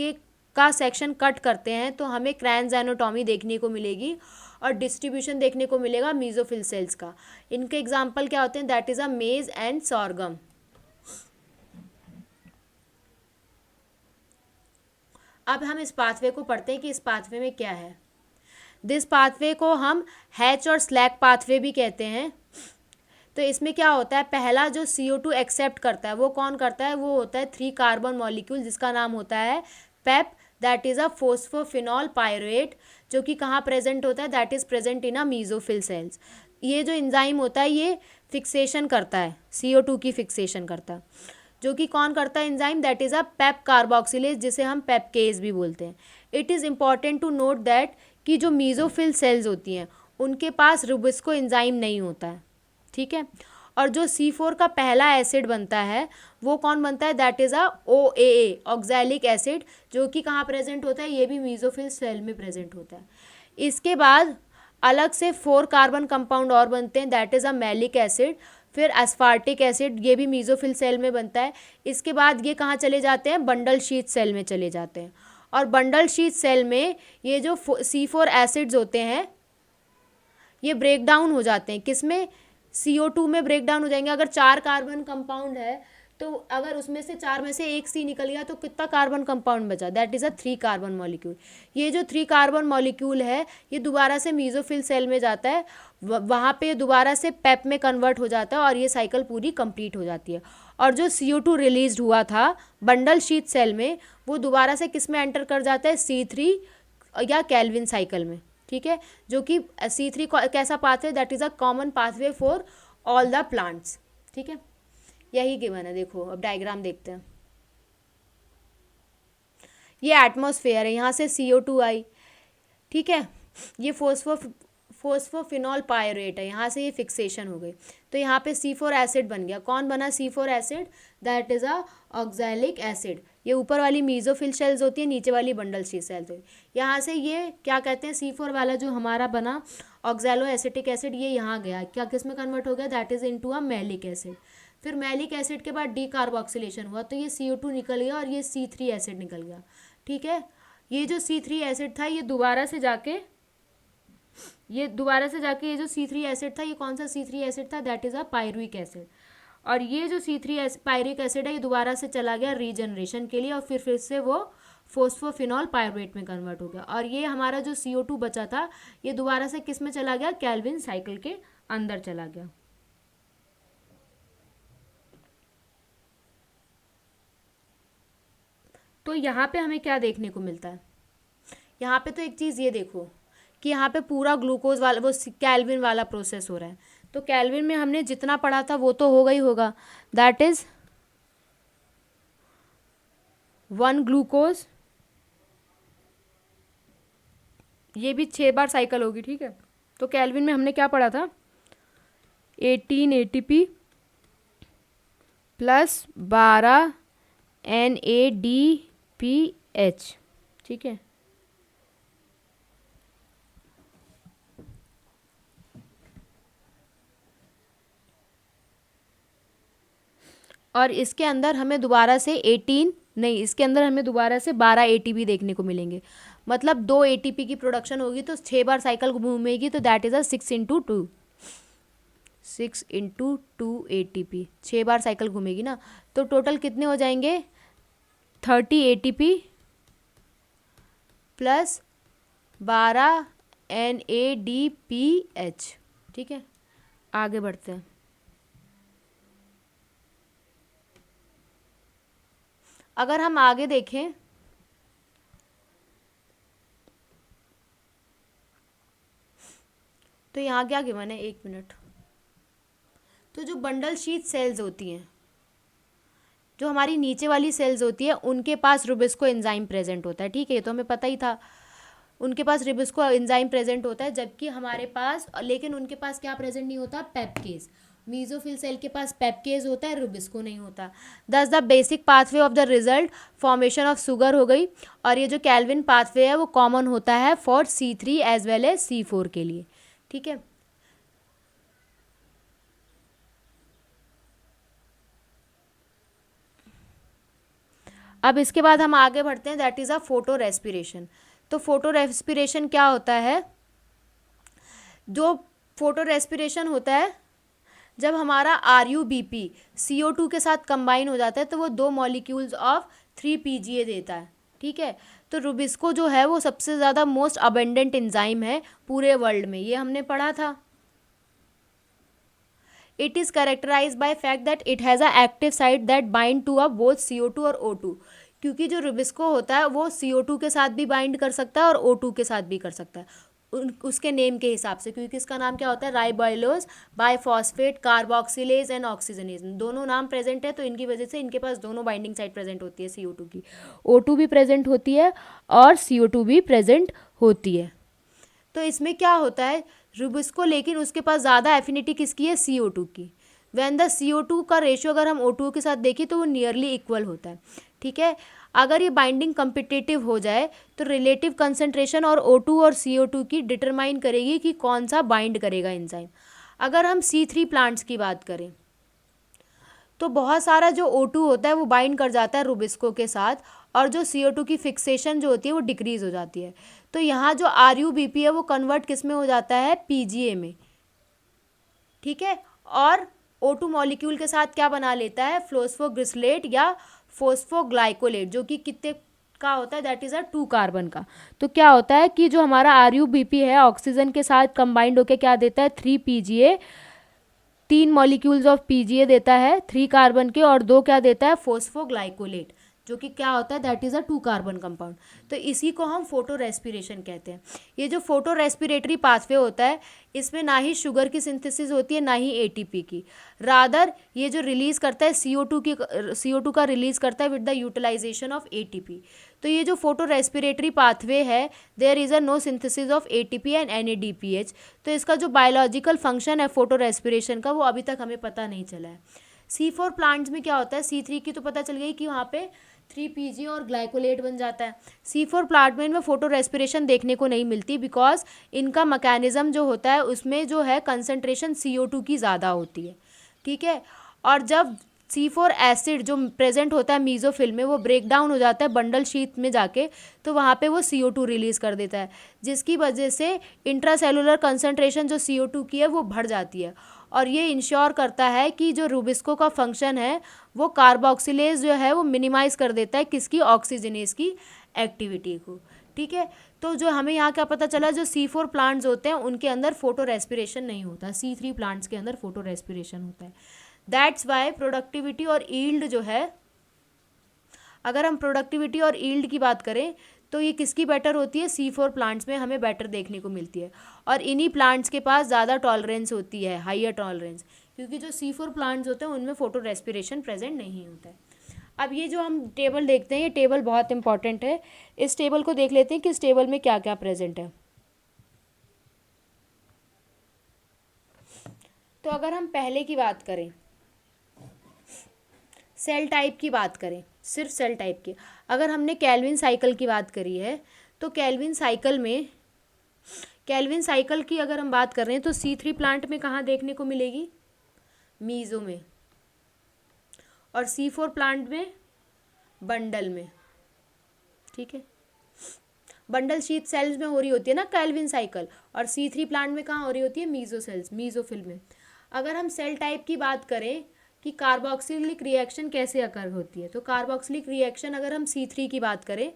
का सेक्शन कट करते हैं तो हमें क्रैंस एनाटॉमी देखने को मिलेगी और डिस्ट्रीब्यूशन देखने को मिलेगा मीजोफिल सेल्स का। इनके एग्जाम्पल क्या होते हैं, दैट इज़ अ मेज एंड सॉर्गम। अब हम इस पाथवे को पढ़ते हैं कि इस पाथवे में क्या है। दिस पाथवे को हम हैच और स्लैक पाथवे भी कहते हैं। तो इसमें क्या होता है, पहला जो CO2 एक्सेप्ट करता है वो कौन करता है, वो होता है 3 कार्बन मॉलिक्यूल जिसका नाम होता है पेप, दैट इज़ अ फोस्फोफिनॉल पायरेट, जो कि कहाँ प्रेजेंट होता है, that is present in a mesophyll cells. ये जो एंजाइम होता है ये फिक्सेशन करता है, CO2 की फिक्सेशन करता है, जो कि कौन करता है enzyme, that is a PEP carboxylase, जिसे हम पेपकेज भी बोलते हैं। It is important to note that कि जो मीजोफिल सेल्स होती हैं उनके पास रुबिस्को एंजाइम नहीं होता है। ठीक है, और जो C4 का पहला एसिड बनता है वो कौन बनता है, that is a OAA oxalic acid, जो कि कहाँ प्रेजेंट होता है, ये भी मीजोफिल सेल में प्रेजेंट होता है। इसके बाद अलग से 4 कार्बन कंपाउंड और बनते हैं, that is a malic acid, फिर एस्पार्टिक एसिड, ये भी मीजोफिल सेल में बनता है। इसके बाद ये कहाँ चले जाते हैं, बंडल शीथ सेल में चले जाते हैं। और बंडल शीथ सेल में ये जो C4 एसिड्स होते हैं ये ब्रेक डाउन हो जाते हैं, किसमें, CO2 में ब्रेक डाउन हो जाएंगे। अगर 4 कार्बन कंपाउंड है तो अगर उसमें से 4 में से एक C निकल गया तो कितना कार्बन कंपाउंड बचा, that is a 3 carbon molecule. ये जो 3 कार्बन मॉलिक्यूल है ये दोबारा से मीजोफिल सेल में जाता है, वहाँ पे दोबारा से पेप में कन्वर्ट हो जाता है और ये साइकिल पूरी कंप्लीट हो जाती है। और जो CO2 रिलीज हुआ था बंडल शीथ सेल में वो दोबारा से किस में एंटर कर जाता है, C3 या केल्विन साइकिल में, ठीक है, जो कि C3 कैसा pathway, that is a common pathway for all the plants, ठीक है, यही गिवन है। देखो अब डायग्राम देखते हैं। ये एटमॉस्फेयर है, यहाँ से CO2 आई, ठीक है, ये फोस्फोफिनॉल पायरेट है, यहाँ से ये फिक्सेशन हो गई, तो यहाँ पे C4 एसिड बन गया। कौन बना C4 acid, that is a oxalic acid. ये ऊपर वाली मीजोफिल सेल्स होती है, नीचे वाली बंडल शीथ सेल्स होती है। यहाँ से ये क्या कहते हैं, C4 वाला जो हमारा बना ऑक्सैलो एसिटिक एसिड, ये यहाँ गया, क्या किस में कन्वर्ट हो गया, that is into a malic acid. फिर मैलिक एसिड के बाद डीकार्बोक्सिलेशन हुआ तो ये CO2 निकल गया और ये C3 एसिड निकल गया, ठीक है। ये जो C3 एसिड था ये दोबारा से जाके ये जो C3 एसिड था, ये कौन सा C3 एसिड था, that is a pyruvic acid. और ये जो C3 पायरुविक एसिड है ये दोबारा से चला गया रीजनरेशन के लिए और फिर से वो फोस्फोफिनॉल पायरुवेट में कन्वर्ट हो गया। और ये हमारा जो CO2 बचा था ये दोबारा से किस में चला गया, केल्विन साइकिल के अंदर चला गया। तो यहाँ पे हमें क्या देखने को मिलता है, यहाँ पे तो एक चीज़ ये देखो कि यहाँ पे पूरा ग्लूकोज वाला वो केल्विन वाला प्रोसेस हो रहा है। तो केल्विन में हमने जितना पढ़ा था वो तो होगा ही होगा, दैट इज 1 ग्लूकोज, ये भी 6 बार साइकिल होगी, ठीक है। तो केल्विन में हमने क्या पढ़ा था, 18 ATP प्लस 12 NADPH, ठीक है। और इसके अंदर हमें दोबारा से 18 नहीं, इसके अंदर हमें दोबारा से 12 ATP देखने को मिलेंगे, मतलब 2 ATP की प्रोडक्शन होगी तो 6 बार साइकिल घूमेगी, तो that is a 6 into two ATP, 6 bar cycle घूमेगी ना, तो टोटल कितने हो जाएंगे, 30 ATP प्लस 12 NADPH, ठीक है। आगे बढ़ते हैं। अगर हम आगे देखें तो यहाँ क्या गिवन है, 1 मिनट। तो जो बंडल शीथ सेल्स होती हैं, जो हमारी नीचे वाली सेल्स होती है, उनके पास रुबिस्को एंजाइम प्रेजेंट होता है, ठीक है, ये तो हमें पता ही था, उनके पास रुबिस्को एंजाइम प्रेजेंट होता है, जबकि हमारे पास, लेकिन उनके पास क्या प्रेजेंट नहीं होता, पेप्केज। मीजोफिल सेल के पास पेप्केज होता है, रुबिस्को नहीं होता। दस the basic pathway of the result formation of sugar हो गई। और ये जो केल्विन पाथवे है वो कॉमन होता है for C3 as well as C4 के लिए, ठीक है। अब इसके बाद हम आगे बढ़ते हैं, that is a photo respiration. तो फोटो रेस्पिरेशन क्या होता है, जो फोटो रेस्पिरेशन होता है जब हमारा RuBP CO2 के साथ कंबाइन हो जाता है तो वो 2 मॉलिक्यूल्स ऑफ 3 PGA देता है, ठीक है। तो रुबिस्को जो है वो सबसे ज़्यादा मोस्ट अबेंडेंट एंजाइम है पूरे वर्ल्ड में, ये हमने पढ़ा था। It is characterize by fact that it has a active site that bind to a both CO2 और O2, क्योंकि जो रुबिस्को होता है वो CO2 के साथ भी बाइंड कर सकता है और O2 के साथ भी कर सकता है, उसके नेम के हिसाब से, क्योंकि इसका नाम क्या होता है, राइबोलोज बाइफॉस्फेट कार्बोक्सिलेज एंड ऑक्सीजनेज, दोनों नाम प्रेजेंट है, तो इनकी वजह से इनके पास दोनों बाइंडिंग साइट प्रेजेंट होती है CO2 की, O2 भी प्रेजेंट होती है और CO2 भी प्रेजेंट होती है। तो इसमें क्या होता है, रुबिस्को, लेकिन उसके पास ज़्यादा एफिनिटी किसकी है, CO2 की। व्हेन द CO2 का रेशियो अगर हम O2 के साथ देखें तो वो नियरली इक्वल होता है, ठीक है। अगर ये बाइंडिंग कम्पिटिटिव हो जाए तो रिलेटिव कंसंट्रेशन और O2 और CO2 की डिटरमाइन करेगी कि कौन सा बाइंड करेगा एंजाइम। अगर हम C3 प्लांट्स की बात करें तो बहुत सारा जो O2 होता है वो बाइंड कर जाता है रुबिस्को के साथ, और जो CO2 की फिक्सेशन जो होती है वो डिक्रीज हो जाती है। तो यहाँ जो RuBP है वो कन्वर्ट किस में हो जाता है, PGA में, ठीक है। और O2 मॉलिक्यूल के साथ क्या बना लेता है, फोस्फोग्लिसरेट या फोस्फोग्लाइकोलेट, जो कि कितने का होता है, दैट इज़ अ 2 कार्बन का। तो क्या होता है कि जो हमारा RuBP है ऑक्सीजन के साथ कंबाइंड होकर क्या देता है, 3 PGA, 3 मॉलिक्यूल्स ऑफ PGA देता है 3 कार्बन के, और 2 क्या देता है, फोस्फोग्लाइकोलेट, जो कि क्या होता है, that is a 2 carbon compound. तो इसी को हम फोटो रेस्पिरेशन कहते हैं। ये जो फोटो रेस्पिरेटरी पाथवे होता है, इसमें ना ही शुगर की सिंथेसिस होती है ना ही ATP की, रादर ये जो रिलीज़ करता है CO2 का रिलीज़ करता है with the utilization of ATP। तो ये जो फोटो रेस्पिरेटरी पाथवे है, there is a no synthesis of ATP and NADPH। तो इसका जो बायोलॉजिकल फंक्शन है फोटो रेस्पिरेशन का, वो अभी तक हमें पता नहीं चला है। C4 प्लांट्स में क्या होता है, C3 की तो पता चल गई कि वहाँ पे 3 PG और ग्लाइकोलेट बन जाता है। C4 प्लांट में इनमें फोटो रेस्पिरेशन देखने को नहीं मिलती, बिकॉज इनका मैकेनिज्म जो होता है उसमें जो है कंसंट्रेशन CO2 की ज़्यादा होती है, ठीक है। और जब C4 एसिड जो प्रेजेंट होता है मीजोफिल में, वो ब्रेक डाउन हो जाता है बंडल शीथ में जाके, तो वहाँ पे वो CO2 रिलीज़ कर देता है, जिसकी वजह से इंट्रासेलुलर कंसंट्रेशन जो CO2 की है वो बढ़ जाती है। और ये इंश्योर करता है कि जो रूबिस्को का फंक्शन है वो कार्बोक्सिलेज जो है वो मिनिमाइज़ कर देता है किसकी, ऑक्सीजनेज की एक्टिविटी को, ठीक है। तो जो हमें यहाँ क्या पता चला, जो C4 प्लांट्स होते हैं उनके अंदर फोटो रेस्पिरेशन नहीं होता, C3 प्लांट्स के अंदर फोटो रेस्पिरेशन होता है। दैट्स वाई प्रोडक्टिविटी और ईल्ड जो है, अगर हम प्रोडक्टिविटी और ईल्ड की बात करें तो ये किसकी बेटर होती है, C4 प्लांट्स में हमें बेटर देखने को मिलती है। और इन्हीं प्लांट्स के पास ज़्यादा टॉलरेंस होती है, हाइयर टॉलरेंस, क्योंकि जो C4 प्लांट्स होते हैं उनमें फोटो रेस्पिरेशन प्रेजेंट नहीं होता है। अब ये जो हम टेबल देखते हैं, ये टेबल बहुत इंपॉर्टेंट है। इस टेबल को देख लेते हैं कि इस टेबल में क्या क्या प्रेजेंट है। तो अगर हम पहले की बात करें, सेल टाइप की बात करें, सिर्फ सेल टाइप की, अगर हमने केल्विन साइकिल की बात करी है, तो केल्विन साइकिल की अगर हम बात कर रहे हैं तो C3 प्लांट में कहाँ देखने को मिलेगी, मीजो में, और C4 प्लांट में बंडल में, ठीक है। बंडल शीथ सेल्स में हो रही होती है ना केल्विन साइकिल, और C3 प्लांट में कहाँ हो रही होती है, मीजो सेल्स, मीजोफिल में। अगर हम सेल टाइप की बात करें कि कार्बोक्सिलिक रिएक्शन कैसे अकर होती है, तो कार्बोक्सिलिक रिएक्शन अगर हम C3 की बात करें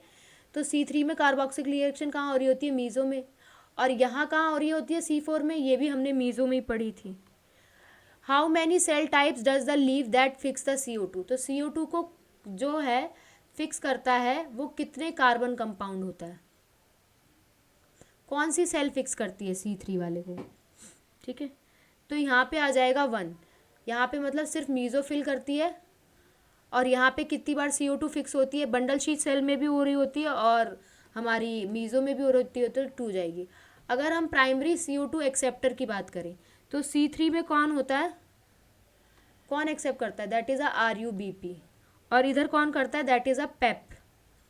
तो C3 में कार्बोक्सिलिक रिएक्शन कहाँ हो रही होती है, मीजो में, और यहाँ कहाँ हो रही होती है, C4 में, ये भी हमने मीजो में ही पढ़ी थी। How many cell types does the leave that fix the CO2, तो CO2 को जो है फिक्स करता है वो कितने कार्बन कंपाउंड होता है, कौन सी सेल फिक्स करती है C3 वाले को, ठीक है। तो यहाँ पे आ जाएगा 1, यहाँ पे मतलब सिर्फ मीजोफिल करती है, और यहाँ पे कितनी बार CO2 फिक्स होती है, बंडल शीट सेल में भी हो रही होती है और हमारी मीजो में भी हो रही होती है, तो 2 जाएगी। अगर हम प्राइमरी CO2 एक्सेप्टर की बात करें तो C3 में कौन होता है, कौन एक्सेप्ट करता है, दैट इज़ अ RuBP, और इधर कौन करता है, दैट इज़ अ पेप,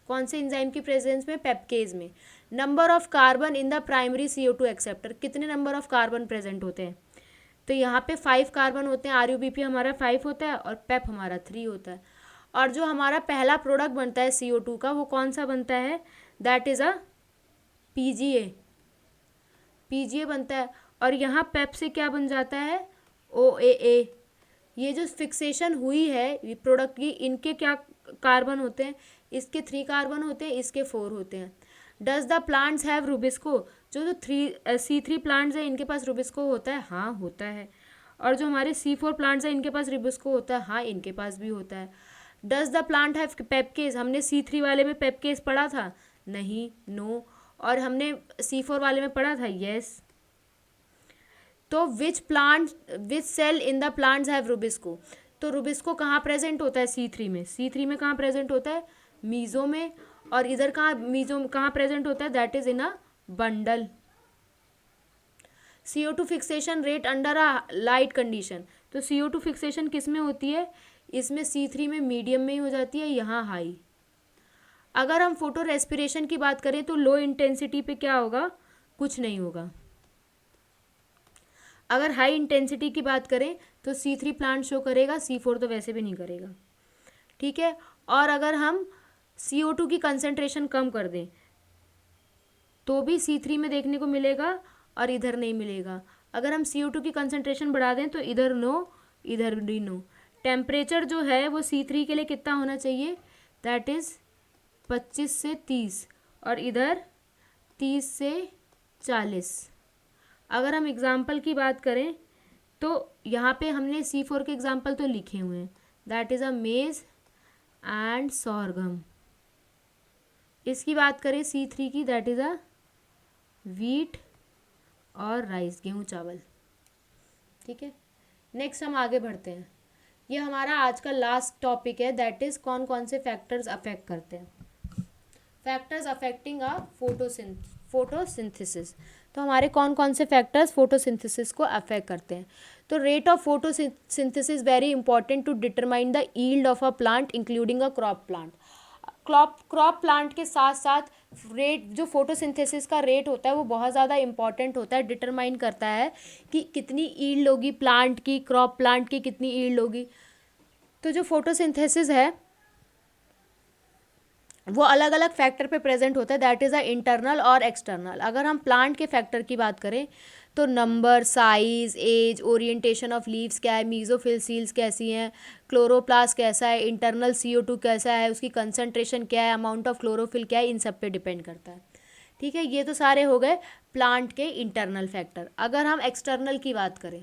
कौन से एंजाइम की प्रेजेंस में, पेपकेज में। Number of carbon in the primary CO2 acceptor, कितने नंबर ऑफ कार्बन प्रेजेंट होते हैं, तो यहाँ पे 5 कार्बन होते हैं, RuBP हमारा 5 होता है और पेप हमारा 3 होता है। और जो हमारा पहला प्रोडक्ट बनता है CO2 का, वो कौन सा बनता है, दैट इज़ अ PGA बनता है, और यहाँ पेप से क्या बन जाता है, OAA। ये जो फिक्सेशन हुई है प्रोडक्ट की, इनके क्या कार्बन होते हैं, इसके 3 कार्बन होते हैं, इसके 4 होते हैं। Does the plants have rubisco, जो C3 प्लांट्स है इनके पास रूबिस्को होता है, हाँ होता है। और जो हमारे C4 प्लांट्स है इनके पास रूबिस्को होता है, हाँ इनके पास भी होता है। डज द प्लांट हैव पेपकेज, हमने C3 वाले में पेपकेज पढ़ा था, नहीं, नो। और हमने C4 वाले में पढ़ा था, यस। तो which cell in the plants have rubisco, तो रूबिस्को कहाँ प्रेजेंट होता है, C3 में, C3 में कहाँ प्रेजेंट होता है, मीजो में, और इधर कहाँ मीजो कहाँ प्रेजेंट होता है, that is in a bundle. CO2 fixation rate under a light condition, तो CO2 फिक्सेशन किस में होती है, इसमें C3 में मीडियम में ही हो जाती है, यहाँ हाई। अगर हम फोटो रेस्पिरेशन की बात करें तो लो इंटेंसिटी पे क्या होगा, कुछ नहीं होगा। अगर हाई इंटेंसिटी की बात करें तो C3 प्लांट शो करेगा, C4 तो वैसे भी नहीं करेगा, ठीक है। और अगर हम CO2 की कंसंट्रेशन कम कर दें तो भी C3 में देखने को मिलेगा और इधर नहीं मिलेगा। अगर हम CO2 की कंसंट्रेशन बढ़ा दें तो इधर नो, इधर भी नो। टेम्परेचर जो है वो C3 के लिए कितना होना चाहिए, दैट इज़ 25 से 30 और इधर 30 से 40। अगर हम एग्ज़ाम्पल की बात करें तो यहाँ पे हमने C4 के एग्ज़ाम्पल तो लिखे हुए हैं, दैट इज़ अ मेज़ एंड सॉरगम। इसकी बात करें C3 की, दैट इज़ अ वीट और राइस, गेहूँ चावल। ठीक है, नेक्स्ट हम आगे बढ़ते हैं। ये हमारा आज का लास्ट टॉपिक है, दैट इज़ कौन कौन से फैक्टर्स अफेक्ट करते हैं, फैक्टर्स अफेक्टिंग अ फोटोसिंथेसिस। तो हमारे कौन कौन से फैक्टर्स फोटोसिंथेसिस को अफेक्ट करते हैं। तो rate of photosynthesis very important to determine the yield of a plant including a crop plant. Crop plant के साथ साथ रेट, जो फोटोसिंथेसिस का रेट होता है वो बहुत ज़्यादा इंपॉर्टेंट होता है, डिटरमाइन करता है कि कितनी यील्ड होगी प्लांट की, क्रॉप प्लांट की कितनी यील्ड होगी। तो जो फोटोसिंथेसिस है वो अलग अलग फैक्टर पे प्रेजेंट होता है, दैट इज़ अ इंटरनल और एक्सटर्नल। अगर हम प्लांट के फैक्टर की बात करें तो number, size, age, orientation of leaves क्या है, मीजोफिल सील्स कैसी हैं, क्लोरोप्लास्ट कैसा है, इंटरनल CO2 कैसा है, उसकी कंसंट्रेशन क्या है, अमाउंट ऑफ क्लोरोफिल क्या है, इन सब पे डिपेंड करता है। ठीक है, ये तो सारे हो गए प्लांट के इंटरनल फैक्टर। अगर हम एक्सटर्नल की बात करें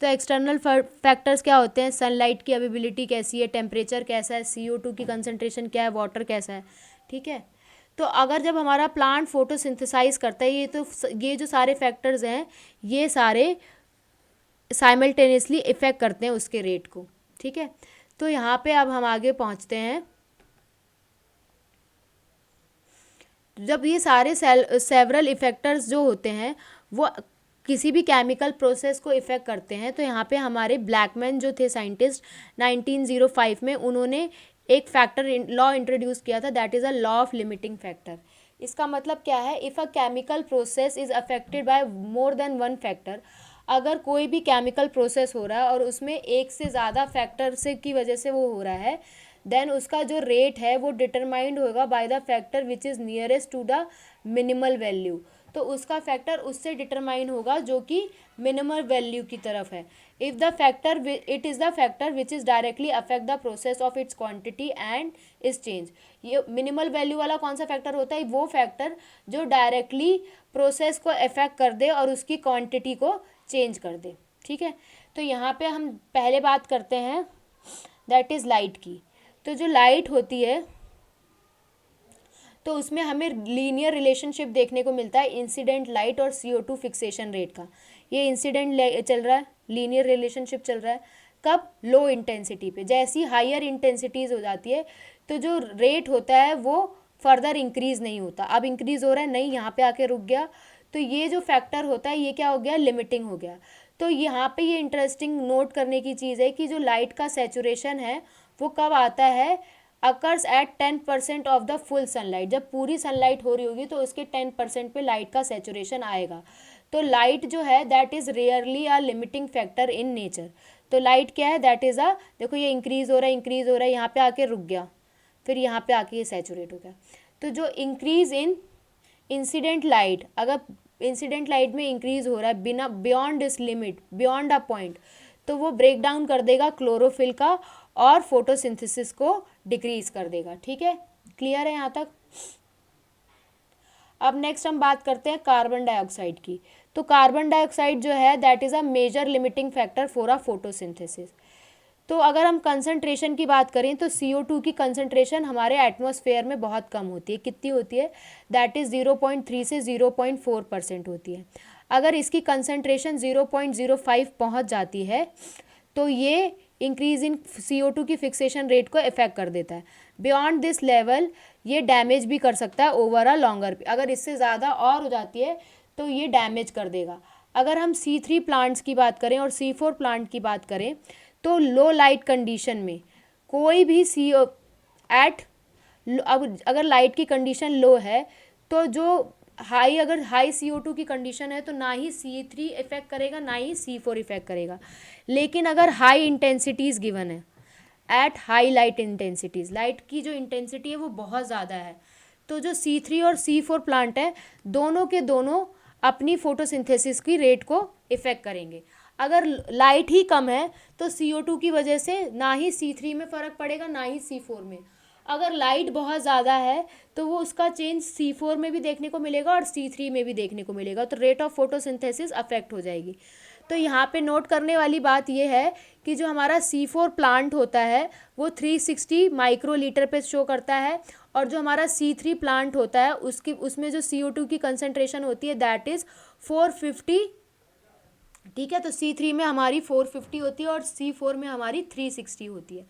तो एक्सटर्नल फैक्टर्स क्या होते हैं, सनलाइट की अवेबिलिटी कैसी है, टेम्परेचर कैसा है, CO2 की कंसंट्रेशन क्या है, वाटर कैसा है। ठीक है, तो अगर जब हमारा प्लांट फोटोसिंथेसाइज करता है ये जो सारे फैक्टर्स हैं ये सारे साइमल्टेनियसली इफेक्ट करते हैं उसके रेट को। ठीक है, तो यहाँ पे अब हम आगे पहुँचते हैं। जब ये सारे सेवरल इफेक्टर्स जो होते हैं वो किसी भी केमिकल प्रोसेस को इफ़ेक्ट करते हैं, तो यहाँ पे हमारे ब्लैकमैन जो थे साइंटिस्ट 1905 में, उन्होंने एक फैक्टर लॉ इंट्रोड्यूस किया था, that is a law of limiting factor. इसका मतलब क्या है, if a chemical process is affected by more than one factor, अगर कोई भी केमिकल प्रोसेस हो रहा है और उसमें एक से ज़्यादा फैक्टर से की वजह से वो हो रहा है, देन उसका जो रेट है वो डिटरमाइंड होगा by the factor which is nearest to the minimal value. तो उसका फैक्टर उससे डिटरमाइन होगा जो कि मिनिमल वैल्यू की तरफ है। If the factor it is the factor which is directly affect the process of its quantity and is change. ये मिनिमल वैल्यू वाला कौन सा फैक्टर होता है, वो फैक्टर जो डायरेक्टली प्रोसेस को अफेक्ट कर दे और उसकी क्वांटिटी को चेंज कर दे। ठीक है, तो यहाँ पे हम पहले बात करते हैं दैट इज़ लाइट की। तो जो लाइट होती है तो उसमें हमें लीनियर रिलेशनशिप देखने को मिलता है इंसिडेंट लाइट और CO2 फिक्सेशन रेट का। ये इंसिडेंट चल रहा है, लीनियर रिलेशनशिप चल रहा है कब, लो इंटेंसिटी पे। जैसी हायर इंटेंसिटीज़ हो जाती है तो जो रेट होता है वो फर्दर इंक्रीज़ नहीं होता, अब इंक्रीज़ हो रहा है नहीं, यहाँ पे आके रुक गया। तो ये जो फैक्टर होता है ये क्या हो गया, लिमिटिंग हो गया। तो यहाँ पे ये इंटरेस्टिंग नोट करने की चीज़ है कि जो लाइट का सैचुरेशन है वो कब आता है, occurs at 10% of the full sunlight. जब पूरी सनलाइट हो रही होगी तो उसके 10% पे लाइट का सैचुरेशन आएगा। तो लाइट जो है that is rarely a limiting factor in nature. तो लाइट क्या है, दैट इज़ देखो ये इंक्रीज़ हो रहा है, इंक्रीज़ हो रहा है, यहाँ पे आके रुक गया, फिर यहाँ पे आके ये सैचुरेट हो गया। तो जो इंक्रीज़ इन इंसिडेंट लाइट, अगर इंसिडेंट लाइट में इंक्रीज़ हो रहा है बिना beyond this limit, beyond a point, तो वो ब्रेक डाउन कर देगा क्लोरोफिल का और फोटोसिंथेसिस को डिक्रीज कर देगा। ठीक है, क्लियर है यहाँ तक। अब नेक्स्ट हम बात करते हैं कार्बन डाइऑक्साइड की। तो कार्बन डाइऑक्साइड जो है that is a major limiting factor for a photosynthesis. तो अगर हम कंसंट्रेशन की बात करें तो CO2 की कंसंट्रेशन हमारे एटमॉस्फेयर में बहुत कम होती है। कितनी होती है, दैट इज़ 0.3 से 0.4% होती है। अगर इसकी कंसंट्रेशन 0.05 पहुंच जाती है तो ये इंक्रीज इन CO2 की फिक्सेशन रेट को इफेक्ट कर देता है। बियॉन्ड दिस लेवल ये डैमेज भी कर सकता है ओवर अ लॉन्गर। अगर इससे ज़्यादा और हो जाती है तो ये डैमेज कर देगा। अगर हम C3 प्लांट्स की बात करें और C4 प्लांट की बात करें तो लो लाइट कंडीशन में कोई भी अगर लाइट की कंडीशन लो है तो जो अगर हाई CO2 की कंडीशन है तो ना ही C3 इफेक्ट करेगा ना ही C4 इफेक्ट करेगा। लेकिन अगर हाई इंटेंसिटीज़ गिवन है, at high light intensities, light की जो इंटेंसिटी है वो बहुत ज़्यादा है, तो जो C3 और C4 प्लांट है दोनों के दोनों अपनी फोटोसिंथेसिस की रेट को इफेक्ट करेंगे। अगर लाइट ही कम है तो CO2 की वजह से ना ही C3 में फ़र्क पड़ेगा ना ही C4 में। अगर लाइट बहुत ज़्यादा है तो वो उसका चेंज C4 में भी देखने को मिलेगा और C3 में भी देखने को मिलेगा, तो रेट ऑफ फोटोसिंथेसिस अफेक्ट हो जाएगी। तो यहाँ पे नोट करने वाली बात ये है कि जो हमारा C4 प्लांट होता है वो 360 माइक्रोलीटर पे शो करता है, और जो हमारा C3 प्लांट होता है उसमें जो CO2 की कंसंट्रेशन होती है दैट इज़ 450। ठीक है, तो C3 में हमारी 450 होती है और C4 में हमारी 360 होती है।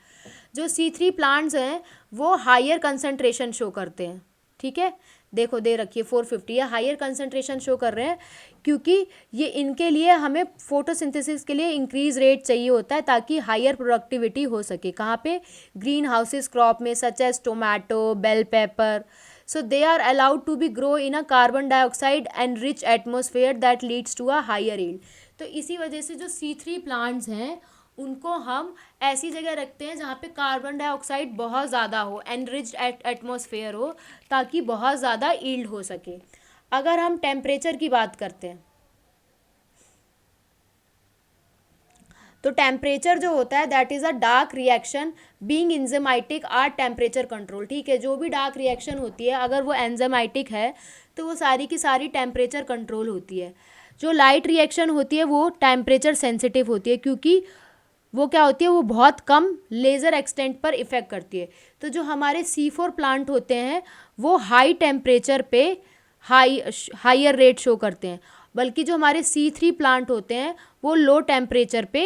जो C3 प्लांट्स हैं वो हायर कंसंट्रेशन शो करते हैं। ठीक है, देखो दे रखिए 450 है, हायर कंसंट्रेशन शो कर रहे हैं क्योंकि ये इनके लिए हमें फोटोसिंथेसिस के लिए इंक्रीज रेट चाहिए होता है ताकि हायर प्रोडक्टिविटी हो सके। कहाँ पे? ग्रीन हाउसेस क्रॉप में, such as tomato, bell pepper. So they are allowed to be grow in a carbon dioxide and rich atmosphere that leads to a higher yield. तो इसी वजह से जो C3 प्लांट्स हैं उनको हम ऐसी जगह रखते हैं जहाँ पे कार्बन डाइऑक्साइड बहुत ज़्यादा हो, एनरिच्ड एटमॉस्फेयर हो, ताकि बहुत ज़्यादा यील्ड हो सके। अगर हम टेम्परेचर की बात करते हैं तो टेम्परेचर जो होता है that is a dark reaction being enzymatic are temperature control. ठीक है, जो भी डार्क रिएक्शन होती है अगर वो एंजाइमेटिक है तो वो सारी की सारी टेम्परेचर कंट्रोल होती है। जो लाइट रिएक्शन होती है वो टेम्परेचर सेंसिटिव होती है क्योंकि वो क्या होती है, वो बहुत कम लेज़र एक्सटेंट पर इफ़ेक्ट करती है। तो जो हमारे C4 प्लांट होते हैं वो हाई टेम्परेचर पे हाइयर रेट शो करते हैं, बल्कि जो हमारे C3 प्लांट होते हैं वो लो टेम्परेचर पे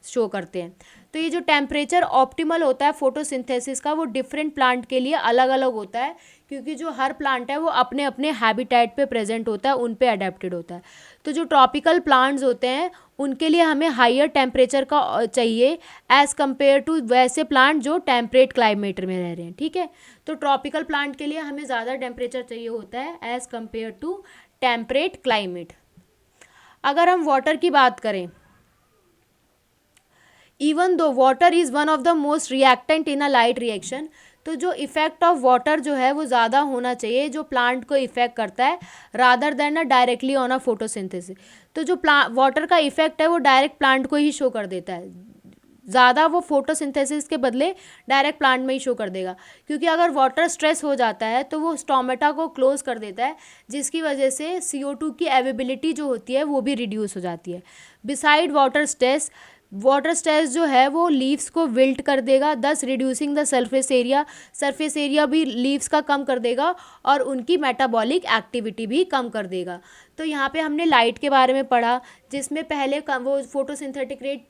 शो करते हैं। तो ये जो टेम्परेचर ऑप्टिमल होता है फोटोसिंथेसिस का वो डिफरेंट प्लांट के लिए अलग अलग होता है क्योंकि जो हर प्लांट है वो अपने अपने हैबिटेट पे प्रेजेंट होता है, उन पे अडेप्टेड होता है। तो जो ट्रॉपिकल प्लांट्स होते हैं उनके लिए हमें हाइयर टेम्परेचर का चाहिए एज़ कम्पेयर टू वैसे प्लांट जो टेम्परेट क्लाइमेट में रह रहे हैं। ठीक है, तो ट्रॉपिकल प्लांट के लिए हमें ज़्यादा टेम्परेचर चाहिए होता है as compare to temperate climate. अगर हम वाटर की बात करें, even though water is one of the most reactant in a light reaction, तो जो इफ़ेक्ट ऑफ वाटर जो है वो ज़्यादा होना चाहिए जो प्लांट को इफ़ेक्ट करता है rather than a directly on a photosynthesis. तो जो वाटर का इफ़ेक्ट है वो डायरेक्ट प्लांट को ही शो कर देता है, ज़्यादा वो फोटोसिंथेसिस के बदले डायरेक्ट प्लांट में ही शो कर देगा क्योंकि अगर वाटर स्ट्रेस हो जाता है तो वो स्टोमेटा को क्लोज कर देता है जिसकी वजह से CO2 की अवेबिलिटी जो होती है वो भी रिड्यूस हो जाती है। बिसाइड वाटर स्ट्रेस जो है वो लीव्स को विल्ट कर देगा, दस रिड्यूसिंग द सरफेस एरिया भी लीव्स का कम कर देगा और उनकी मेटाबॉलिक एक्टिविटी भी कम कर देगा। तो यहाँ पे हमने लाइट के बारे में पढ़ा जिसमें पहले वो फोटोसिंथेटिक रेट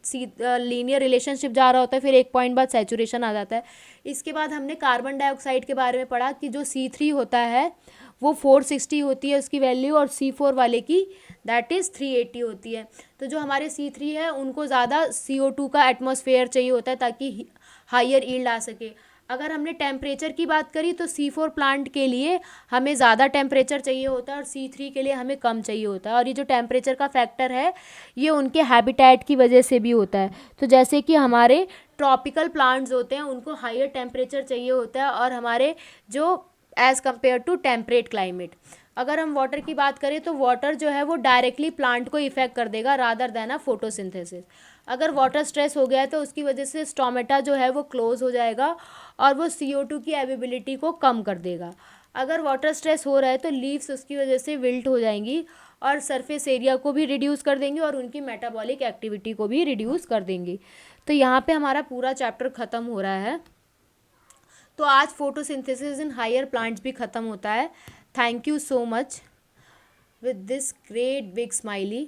लीनियर रिलेशनशिप जा रहा होता है, फिर एक पॉइंट बाद सैचुरेशन आ जाता है। इसके बाद हमने कार्बन डाइऑक्साइड के बारे में पढ़ा कि जो C3 होता है वो 460 होती है उसकी वैल्यू और C4 वाले की दैट इज़ 380 होती है। तो जो हमारे C3 है उनको ज़्यादा CO2 का एटमॉस्फेयर चाहिए होता है ताकि हाइयर यील्ड आ सके। अगर हमने टेम्परेचर की बात करी तो C4 प्लांट के लिए हमें ज़्यादा टेम्परेचर चाहिए होता है और C3 के लिए हमें कम चाहिए होता है, और ये जो टेम्परेचर का फैक्टर है ये उनके हैबिटेट की वजह से भी होता है। तो जैसे कि हमारे ट्रॉपिकल प्लांट्स होते हैं उनको हाइयर टेम्परेचर चाहिए होता है और हमारे जो as compare to temperate climate. अगर हम वाटर की बात करें तो वाटर जो है वो डायरेक्टली प्लांट को इफेक्ट कर देगा रादर देन अ फोटोसिंथेसिस। अगर वाटर स्ट्रेस हो गया है तो उसकी वजह से स्टोमेटा जो है वो क्लोज हो जाएगा और वो CO2 की अवेबिलिटी को कम कर देगा। अगर वाटर स्ट्रेस हो रहा है तो लीव्स उसकी वजह से विल्ट हो जाएंगी और सरफेस एरिया को भी रिड्यूस कर देंगी और उनकी मेटाबॉलिक एक्टिविटी को भी रिड्यूस कर देंगी। तो यहाँ पे हमारा पूरा चैप्टर ख़त्म हो रहा है। तो आज फोटोसिंथेसिस इन हायर प्लांट्स भी ख़त्म होता है। Thank you so much with this great big smiley.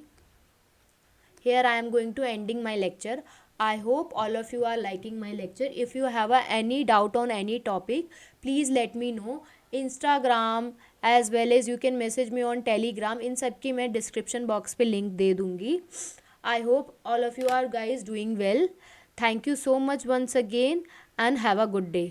Here I am going to ending my lecture. I hope all of you are liking my lecture. If you have any doubt on any topic, please let me know. Instagram as well as you can message me on Telegram. इन सब की मैं description box पे link दे दूँगी. I hope all of you are guys doing well. Thank you so much once again and have a good day.